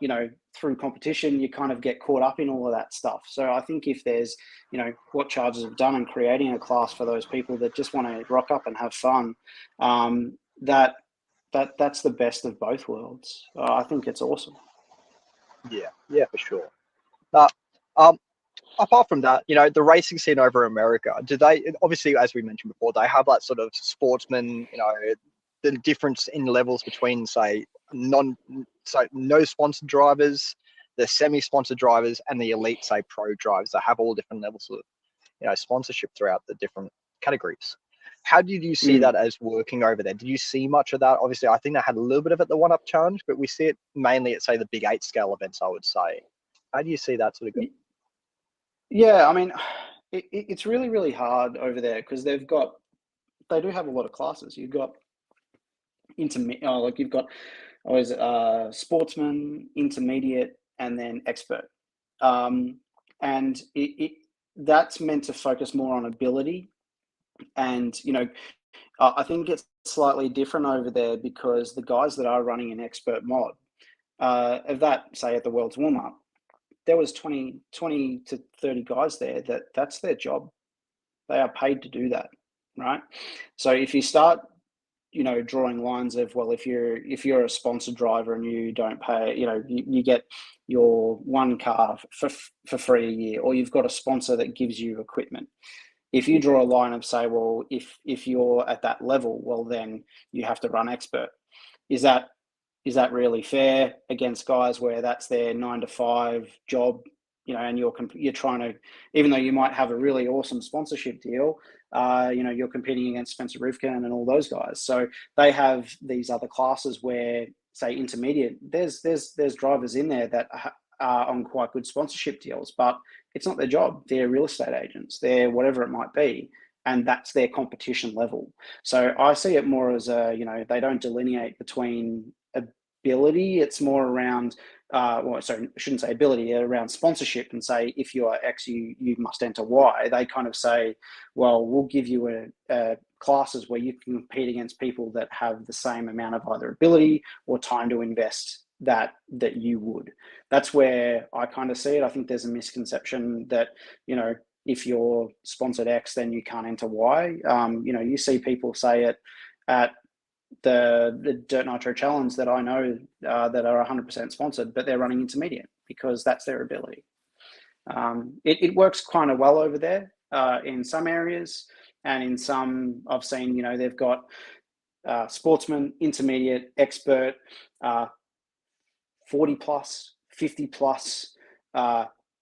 through competition, you kind of get caught up in all of that stuff. So I think if there's, what Chargers have done in creating a class for those people that just want to rock up and have fun, that's the best of both worlds. I think it's awesome. Yeah, for sure. Apart from that, the racing scene over in America, do they, obviously, as we mentioned before, they have that sort of sportsman, the difference in levels between, say, no sponsored drivers, the semi-sponsored drivers, and the elite, say, pro drivers that have all different levels of, sponsorship throughout the different categories. How did you see that as working over there? Did you see much of that? Obviously, I think they had a little bit of it, the one-up challenge, but we see it mainly at, say, the big 8 scale events, I would say. How do you see that sort of go? Yeah, I mean, it's really, really hard over there because they do have a lot of classes. You've got you've got always sportsman, intermediate, and then expert. And that's meant to focus more on ability. And, I think it's slightly different over there because the guys that are running an expert mod, of that, say at the Worlds Warmup, there was 20 to 30 guys there that's their job. They are paid to do that, right? So if you start, drawing lines of, well, if you're a sponsored driver and you don't pay, you get your one car for free a year, or you've got a sponsor that gives you equipment. If you draw a line of, say, well, if you're at that level, well, then you have to run expert. Is that really fair against guys where that's their 9 to 5 job, and you're trying to, even though you might have a really awesome sponsorship deal, you're competing against Spencer Rivkin and all those guys. So they have these other classes where, say, intermediate, there's drivers in there that are on quite good sponsorship deals, but it's not their job. They're real estate agents. They're whatever it might be. And that's their competition level. So I see it more as they don't delineate between ability. It's more around, well, sorry, I shouldn't say ability, around sponsorship, and say, if you are X, you must enter Y. They kind of say, well, we'll give you a classes where you can compete against people that have the same amount of either ability or time to invest that you would. That's where I kind of see it. I think there's a misconception that, you know, if you're sponsored X, then you can't enter Y. You know, you see people say it at the Dirt Nitro Challenge that I know that are 100% sponsored, but they're running intermediate because that's their ability. It works kind of well over there in some areas, and in some I've seen, you know, they've got sportsman, intermediate, expert, 40 plus, 50 plus,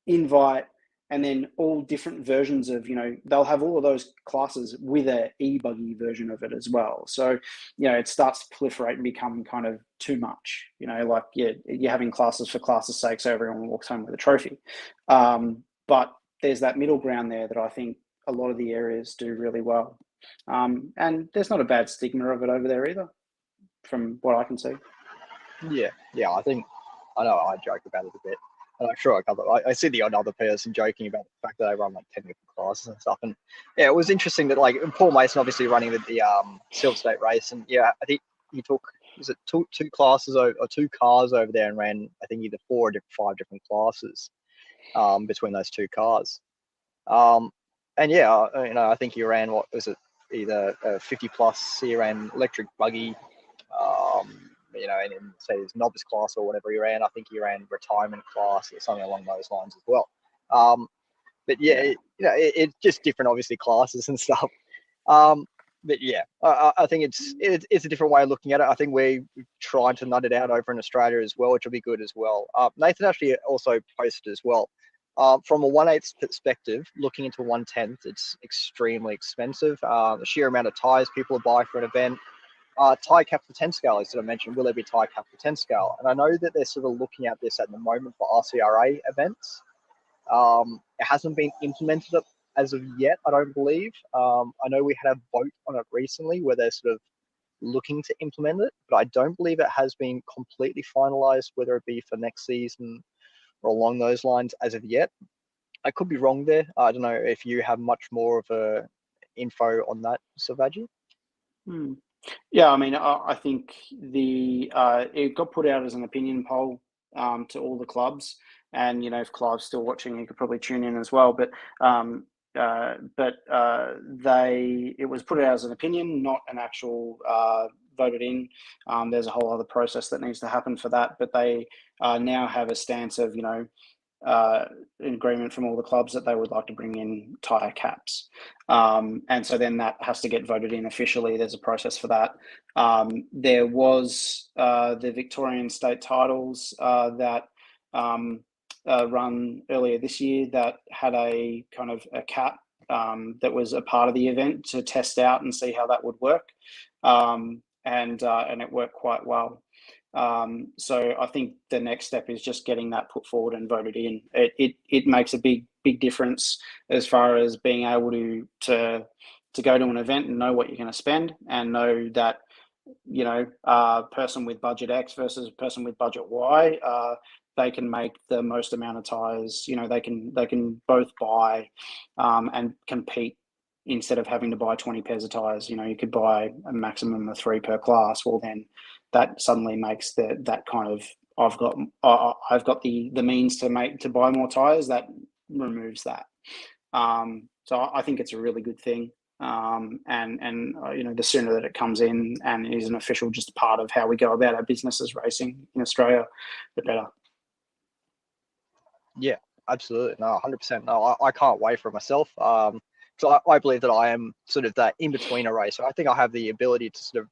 invite, and then all different versions of, you know, they'll have all of those classes with a e-buggy version of it as well. So, you know, it starts to proliferate and become kind of too much, you know, like you're having classes for classes' sake, so everyone walks home with a trophy. But there's that middle ground there that I think a lot of the areas do really well. And there's not a bad stigma of it over there either, from what I can see. Yeah, I know I joke about it a bit. And I'm sure I see the odd other person joking about the fact that I run like technical classes and stuff. And yeah, it was interesting that like Paul Mason obviously running the Silver State race, and yeah, I think he took two classes or two cars over there and ran I think either 4 or 5 different classes between those 2 cars. And yeah, you know, I think he ran, what was it, either 50 plus. He ran electric buggy. You know, and in say his novice class or whatever he ran, I think he ran retirement class or something along those lines as well. But yeah, you know, it's just different, obviously, classes and stuff. But yeah, I think it's a different way of looking at it. I think we're trying to nut it out over in Australia as well, which will be good as well. Nathan actually also posted as well. From a 1/8 perspective, looking into 1/10, it's extremely expensive. The sheer amount of tires people buy for an event. Tie cap for 10 scale, as I mentioned, will there be tie cap for 10 scale? And I know that they're sort of looking at this at the moment for RCRA events. It hasn't been implemented as of yet, I don't believe. I know we had a vote on it recently where they're sort of looking to implement it, but I don't believe it has been completely finalized, whether it be for next season or along those lines as of yet. I could be wrong there. I don't know if you have much more of a info on that, Selvaggi. Yeah, I mean, I think it got put out as an opinion poll to all the clubs, and you know, if Clive's still watching, he could probably tune in as well. But it was put out as an opinion, not an actual voted in. There's a whole other process that needs to happen for that, but they now have a stance of, you know, in agreement from all the clubs that they would like to bring in tyre caps. And so then that has to get voted in officially. There's a process for that. There was the Victorian state titles that run earlier this year that had a kind of a cap that was a part of the event to test out and see how that would work. And it worked quite well. So I think the next step is just getting that put forward and voted in. It makes a big difference as far as being able to go to an event and know what you're going to spend, and know that, you know, person with budget X versus person with budget Y, they can make the most amount of tires. You know, they can both buy and compete. Instead of having to buy 20 pairs of tires, you know, you could buy a maximum of 3 per class. Well, then that suddenly makes that kind of, I've got the means to buy more tires. That removes that. So I think it's a really good thing. And you know, the sooner that it comes in and is an official just part of how we go about our businesses racing in Australia, the better. Yeah, absolutely. No, 100%. No, I can't wait for it myself. So I believe that I am sort of that in-betweener racer. I think I have the ability to sort of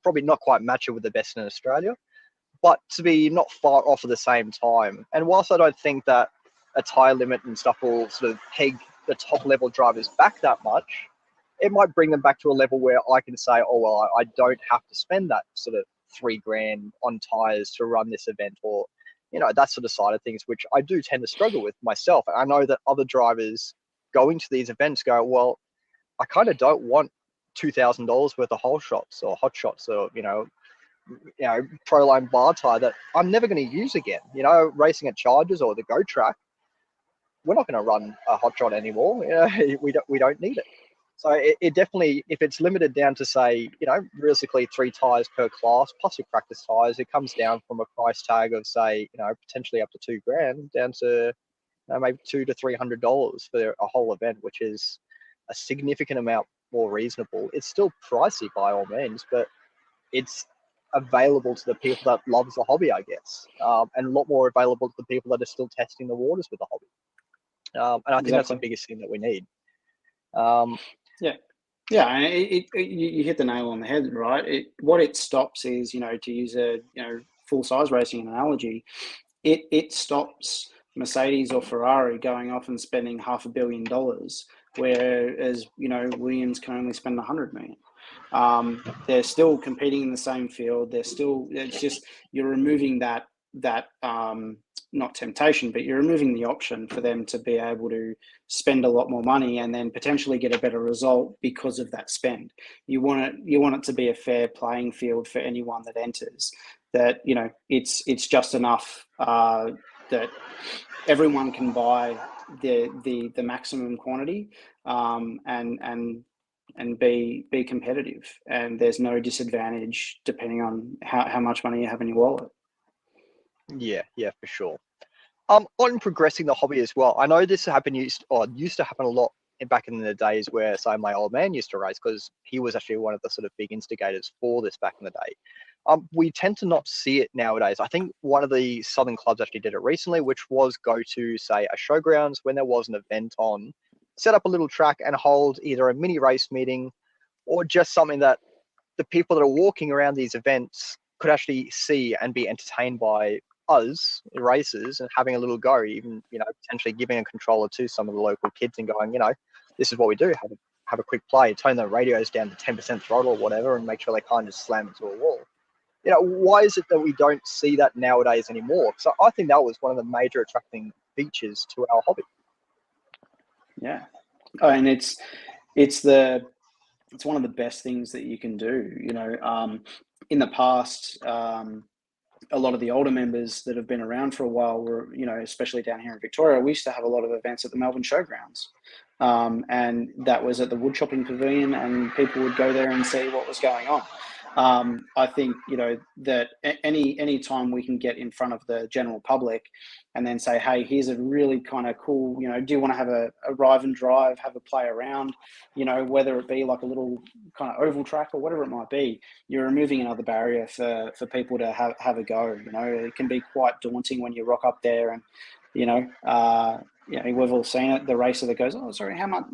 probably not quite match it with the best in Australia, but to be not far off at the same time. And whilst I don't think that a tyre limit and stuff will sort of peg the top level drivers back that much, it might bring them back to a level where I can say, oh, well, I don't have to spend that sort of $3,000 on tyres to run this event, or, you know, that sort of side of things, which I do tend to struggle with myself. And I know that other drivers going to these events go, well, I kind of don't want $2,000 worth of whole shots or hot shots, or, you know, pro line bar tire that I'm never going to use again. Racing at Chargers or the Go Track, we're not going to run a hot shot anymore. We don't need it. So it definitely, if it's limited down to say, realistically 3 tires per class plus your practice tires, it comes down from a price tag of say, potentially up to $2,000 down to maybe $200 to $300 for a whole event, which is a significant amount more reasonable. It's still pricey by all means, but it's available to the people that loves the hobby, I guess, and a lot more available to the people that are still testing the waters with the hobby. And I think that's the biggest thing that we need. Yeah, and you hit the nail on the head, right? What it stops is, to use a full size racing analogy, it stops Mercedes or Ferrari going off and spending $500 million, whereas Williams can only spend $100 million. They're still competing in the same field. It's just you're removing that not temptation, but you're removing the option for them to be able to spend a lot more money and then potentially get a better result because of that spend. You want it to be a fair playing field for anyone that enters. That it's just enough that everyone can buy the maximum quantity and be competitive, and there's no disadvantage depending on how much money you have in your wallet. Yeah, for sure. On progressing the hobby as well, I know this used to happen a lot back in the days where, say, my old man used to race, because he was actually one of the sort of big instigators for this back in the day. We tend to not see it nowadays. I think one of the Southern clubs actually did it recently, which was go to, say, a showgrounds when there was an event on, set up a little track and hold either a mini race meeting or just something that the people that are walking around these events could actually see and be entertained by us racers and having a little go, even potentially giving a controller to some of the local kids and going, this is what we do, have a quick play, turn the radios down to 10% throttle or whatever, and make sure they can't just slam into a wall. Why is it that we don't see that nowadays anymore? So I think that was one of the major attracting features to our hobby. Yeah, and it's one of the best things that you can do. In the past, a lot of the older members that have been around for a while were, especially down here in Victoria, we used to have a lot of events at the Melbourne Showgrounds. And that was at the wood chopping pavilion, and people would go there and see what was going on. I think, that any time we can get in front of the general public and then say, hey, here's a really kind of cool, do you want to have a arrive and drive, have a play around, whether it be like a little kind of oval track or whatever it might be, you're removing another barrier for people to have a go. It can be quite daunting when you rock up there and, we've all seen it, the racer that goes, oh, sorry, how much,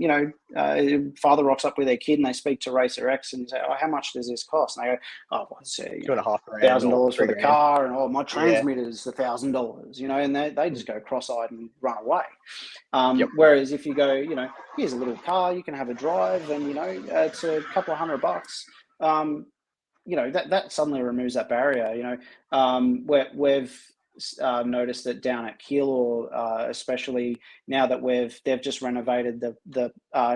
father rocks up with their kid and they speak to Racer X and say, oh, how much does this cost? And they go, oh, well, it's $1,000 for the car, and my transmitter's $1,000, and they just go cross-eyed and run away. Whereas if you go, here's a little car, you can have a drive, and, it's a couple of $100, that suddenly removes that barrier. We've noticed that down at Keilor, especially now that they've just renovated the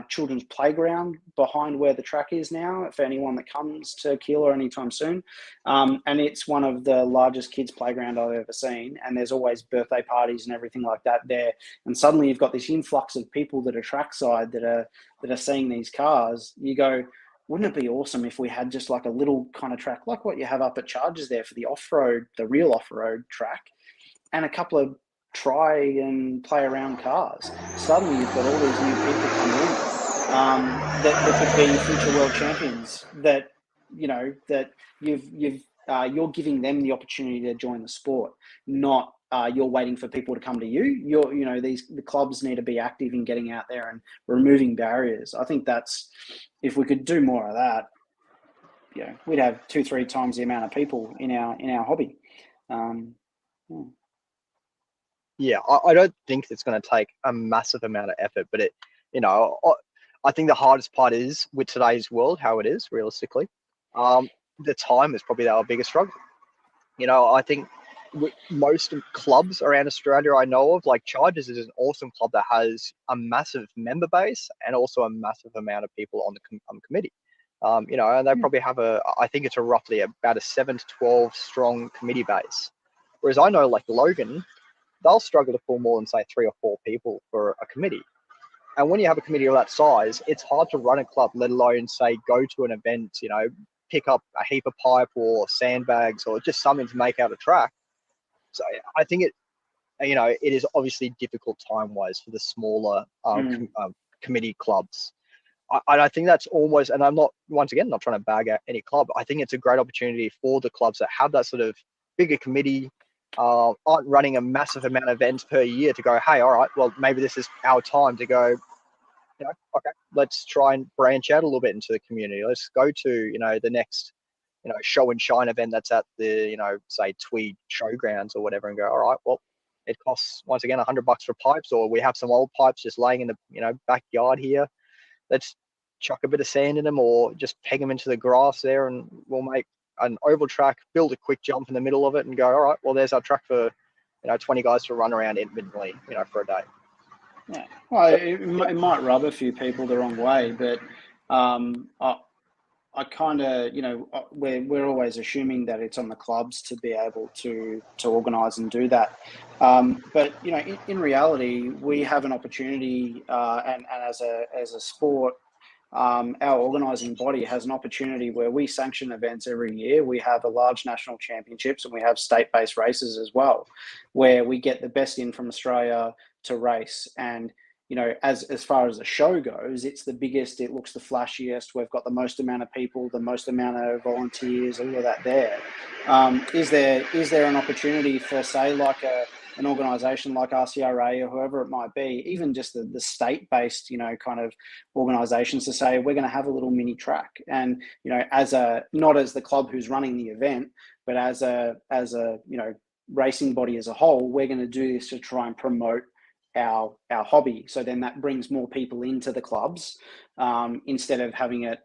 children's playground behind where the track is now for anyone that comes to Keilor anytime soon, and it's one of the largest kids playground I've ever seen, and there's always birthday parties and everything like that there, and suddenly you've got this influx of people that are trackside that are seeing these cars. You go, wouldn't it be awesome if we had just like a little kind of track like what you have up at Chargers there for the off-road, the real off-road track, and a couple of try and play around cars? Suddenly you've got all these new people come in that could be future world champions, that that you're giving them the opportunity to join the sport, not you're waiting for people to come to you. The clubs need to be active in getting out there and removing barriers. I think that's, if we could do more of that, we'd have 2-3 times the amount of people in our hobby. Yeah, I don't think it's going to take a massive amount of effort, but I think the hardest part is, with today's world, how it is realistically, the time is probably our biggest struggle. I think most clubs around Australia I know of, like Chargers is an awesome club that has a massive member base and also a massive amount of people on the committee. And they probably have I think it's roughly about a 7 to 12 strong committee base. Whereas I know like Logan, they'll struggle to pull more than say 3 or 4 people for a committee. And when you have a committee of that size, it's hard to run a club, let alone say go to an event, pick up a heap of pipe or sandbags or just something to make out a track. So I think it is obviously difficult time-wise for the smaller committee clubs. I think that's almost, and I'm not trying to bag out any club. I think it's a great opportunity for the clubs that have that sort of bigger committee, aren't running a massive amount of events per year to go, hey, all right, well, maybe this is our time to go, okay, let's try and branch out a little bit into the community. Let's go to, the next, show and shine event that's at the, say Tweed Showgrounds or whatever, and go, all right, well, it costs once again $100 for pipes, or we have some old pipes just laying in the, backyard here. Let's chuck a bit of sand in them or just peg them into the grass there, and we'll make an oval track, build a quick jump in the middle of it, and go, all right, well, there's our track for 20 guys to run around intermittently, for a day. Yeah, well, it might rub a few people the wrong way, but I kind of, we're always assuming that it's on the clubs to be able to organise and do that. But in reality, we have an opportunity, and as a sport, our organising body has an opportunity where we sanction events every year. We have a large national championships and we have state-based races as well, where we get the best in from Australia to race. And as far as the show goes, it's the biggest, it looks the flashiest. We've got the most amount of people, the most amount of volunteers, all of that there. Is there an opportunity for, say, like an organisation like RCRA or whoever it might be, even just the state-based, kind of organisations, to say we're going to have a little mini track, and not as the club who's running the event, but as a racing body as a whole, we're going to do this to try and promote our hobby. So then that brings more people into the clubs, instead of having it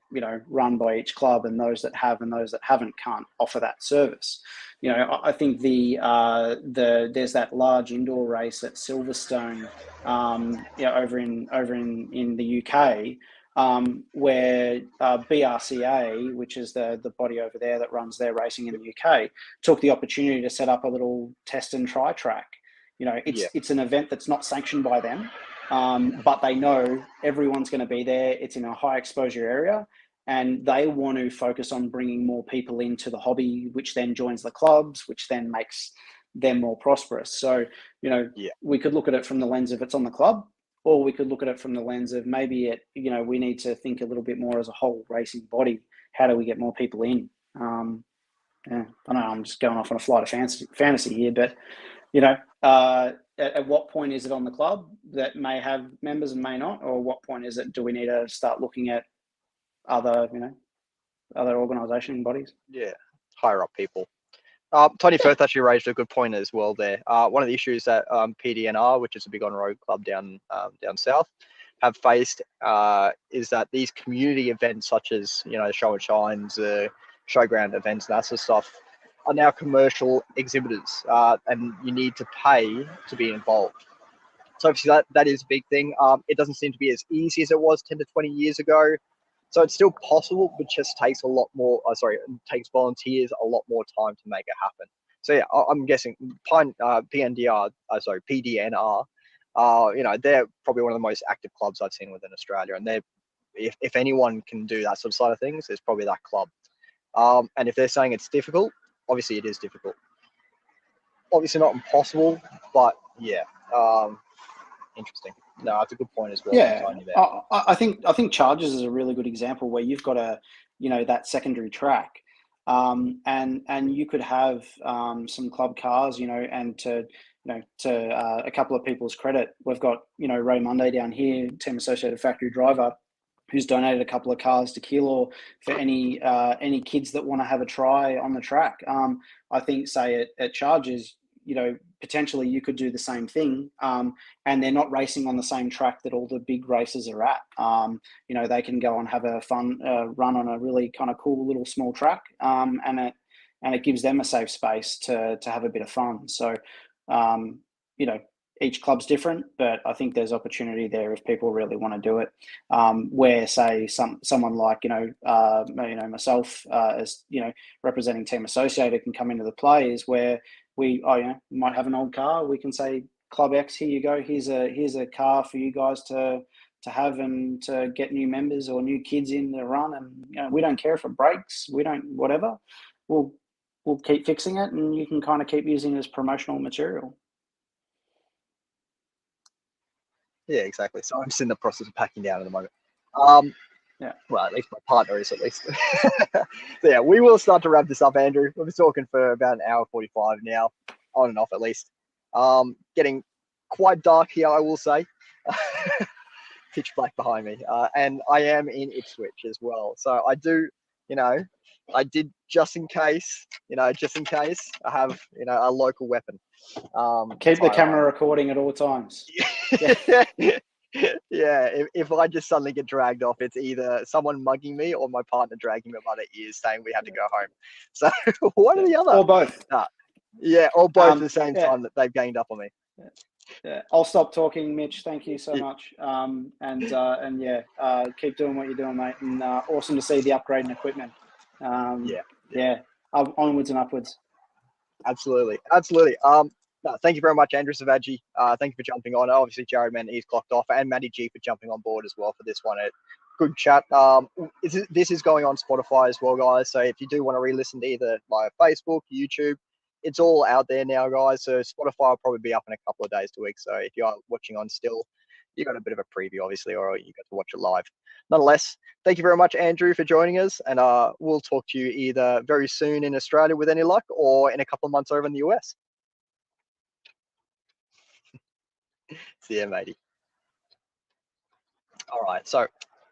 run by each club, and those that have and those that haven't can't offer that service. I think there's that large indoor race at Silverstone, over in the UK, where BRCA, which is the body over there that runs their racing in the UK, took the opportunity to set up a little test and try track. It's an event that's not sanctioned by them, but they know everyone's going to be there. It's in a high exposure area, and they want to focus on bringing more people into the hobby, which then joins the clubs, which then makes them more prosperous. So, we could look at it from the lens of it's on the club, or we could look at it from the lens of maybe we need to think a little bit more as a whole racing body. How do we get more people in? I don't know, I'm just going off on a flight of fantasy here, but at what point is it on the club that may have members and may not, or what point do we need to start looking at other organisation bodies? Yeah, higher up people. Tony Firth actually raised a good point as well there. One of the issues that PDNR, which is a big on-road club down south, have faced is that these community events, such as show and shines, showground events, and that sort of stuff, are now commercial exhibitors, and you need to pay to be involved. So obviously that is a big thing. It doesn't seem to be as easy as it was 10 to 20 years ago. So it's still possible, but just takes a lot more, it takes volunteers a lot more time to make it happen. So yeah, I'm guessing PDNR, they're probably one of the most active clubs I've seen within Australia. And if anyone can do that sort of side of things, it's probably that club. And if they're saying it's difficult, obviously it is difficult. Obviously not impossible, but yeah, interesting. No, that's a good point as well. Yeah, I think Chargers is a really good example where you've got that secondary track, and you could have some club cars, and to a couple of people's credit, we've got Ray Monday down here, Team Associated Factory Driver, who's donated a couple of cars to Keilor for any kids that want to have a try on the track. I think, say at Chargers, potentially you could do the same thing, and they're not racing on the same track that all the big races are at. They can go and have a fun run on a really kind of cool little small track, and it gives them a safe space to have a bit of fun. So, each club's different, but I think there's opportunity there if people really want to do it. Where say someone like myself as representing Team Associated can come into the play is where we might have an old car. We can say, Club X, here you go. Here's a car for you guys to have and to get new members or new kids in to run. And we don't care if it breaks. We don't whatever. We'll keep fixing it, and you can kind of keep using it as promotional material. Yeah, exactly. So I'm just in the process of packing down at the moment. Yeah. Well, at least my partner is, at least. So yeah, we will start to wrap this up, Andrew. We've been talking for about an hour 45 now, on and off at least. Getting quite dark here, I will say. Pitch black behind me. And I am in Ipswich as well. So I do, I did just in case, I have, a local weapon. Keep the camera recording at all times. Yeah. Yeah, if I just suddenly get dragged off, it's either someone mugging me or my partner dragging me by the ears saying we have to go home. So one or the other. Or both. Yeah, or both at the same yeah. time that they've gained up on me. Yeah, I'll stop talking, Mitch. Thank you so much. Keep doing what you're doing, mate. And awesome to see the upgrade in equipment. Onwards and upwards. Absolutely. No, thank you very much, Andrew Selvaggi. Thank you for jumping on. Obviously, Jarod, man, he's clocked off, and Matty G for jumping on board as well for this one. Good chat. This is going on Spotify as well, guys. So if you do want to re-listen to either my Facebook, YouTube, it's all out there now, guys. So Spotify will probably be up in a couple of days to a week. So if you are watching on still, you got a bit of a preview, obviously, or you got to watch it live. Nonetheless, thank you very much, Andrew, for joining us. And we'll talk to you either very soon in Australia with any luck or in a couple of months over in the US. See ya, matey. All right. So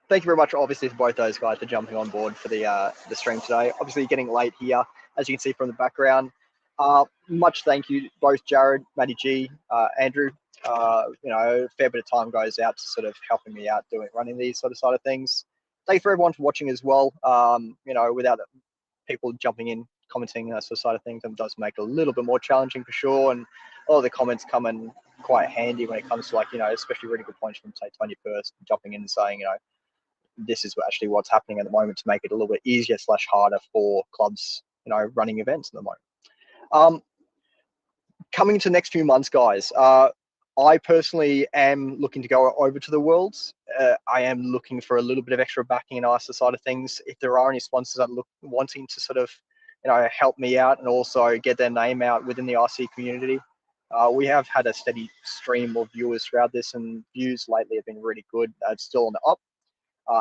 thank you very much, obviously, for both those guys for jumping on board for the stream today. Obviously, getting late here, as you can see from the background. Much thank you, both Jarod, Matty G, Andrew. A fair bit of time goes out to sort of helping me out running these sort of side of things. Thank you for everyone for watching as well. Without people jumping in, commenting that sort of side of things, it does make it a little bit more challenging for sure. And all the comments come in quite handy when it comes to especially really good points from say Tony First jumping in and saying, this is actually what's happening at the moment to make it a little bit easier / harder for clubs, running events at the moment. Coming into the next few months, guys, I personally am looking to go over to the Worlds. I am looking for a little bit of extra backing and ISA side of things. If there are any sponsors that are wanting to sort of, help me out and also get their name out within the RC community, we have had a steady stream of viewers throughout this, and views lately have been really good. It's still on the up.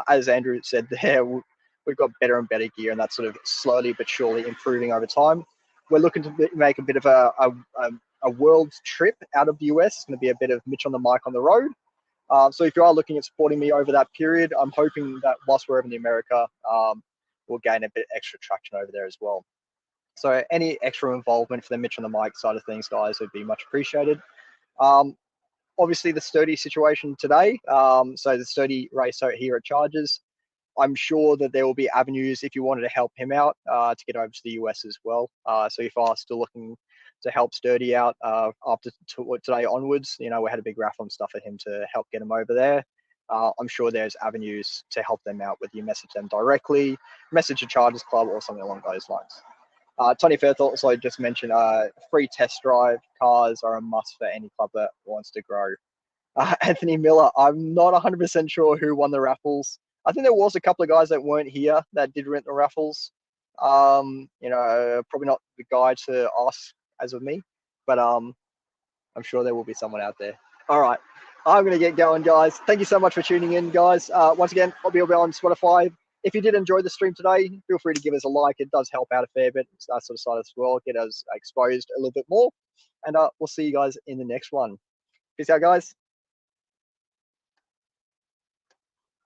As Andrew said there, we've got better and better gear, and that's sort of slowly but surely improving over time. We're looking to make a bit of a world's trip out of the US. It's going to be a bit of Mitch on the mic on the road. So if you are looking at supporting me over that period, I'm hoping that whilst we're over in America, we'll gain a bit extra traction over there as well. So any extra involvement for the Mitch on the mic side of things, guys, would be much appreciated. Obviously, the Sturdy situation today. So the Sturdy race out here at Chargers, I'm sure that there will be avenues if you wanted to help him out to get over to the US as well. So if you are still looking to help Sturdy out after today onwards, we had a big raffle and stuff for him to help get him over there. I'm sure there's avenues to help them out, whether you message them directly, message a Chargers Club or something along those lines. Tony Firth also just mentioned free test drive cars are a must for any club that wants to grow. Anthony Miller, I'm not 100% sure who won the raffles. I think there was a couple of guys that weren't here that did rent the raffles. Probably not the guy to ask as of me, but I'm sure there will be someone out there. All right, I'm going to get going, guys. Thank you so much for tuning in, guys. Once again, I'll be on Spotify. If you did enjoy the stream today, feel free to give us a like. It does help out a fair bit. It's that sort of side as well. Get us exposed a little bit more. And we'll see you guys in the next one. Peace out, guys.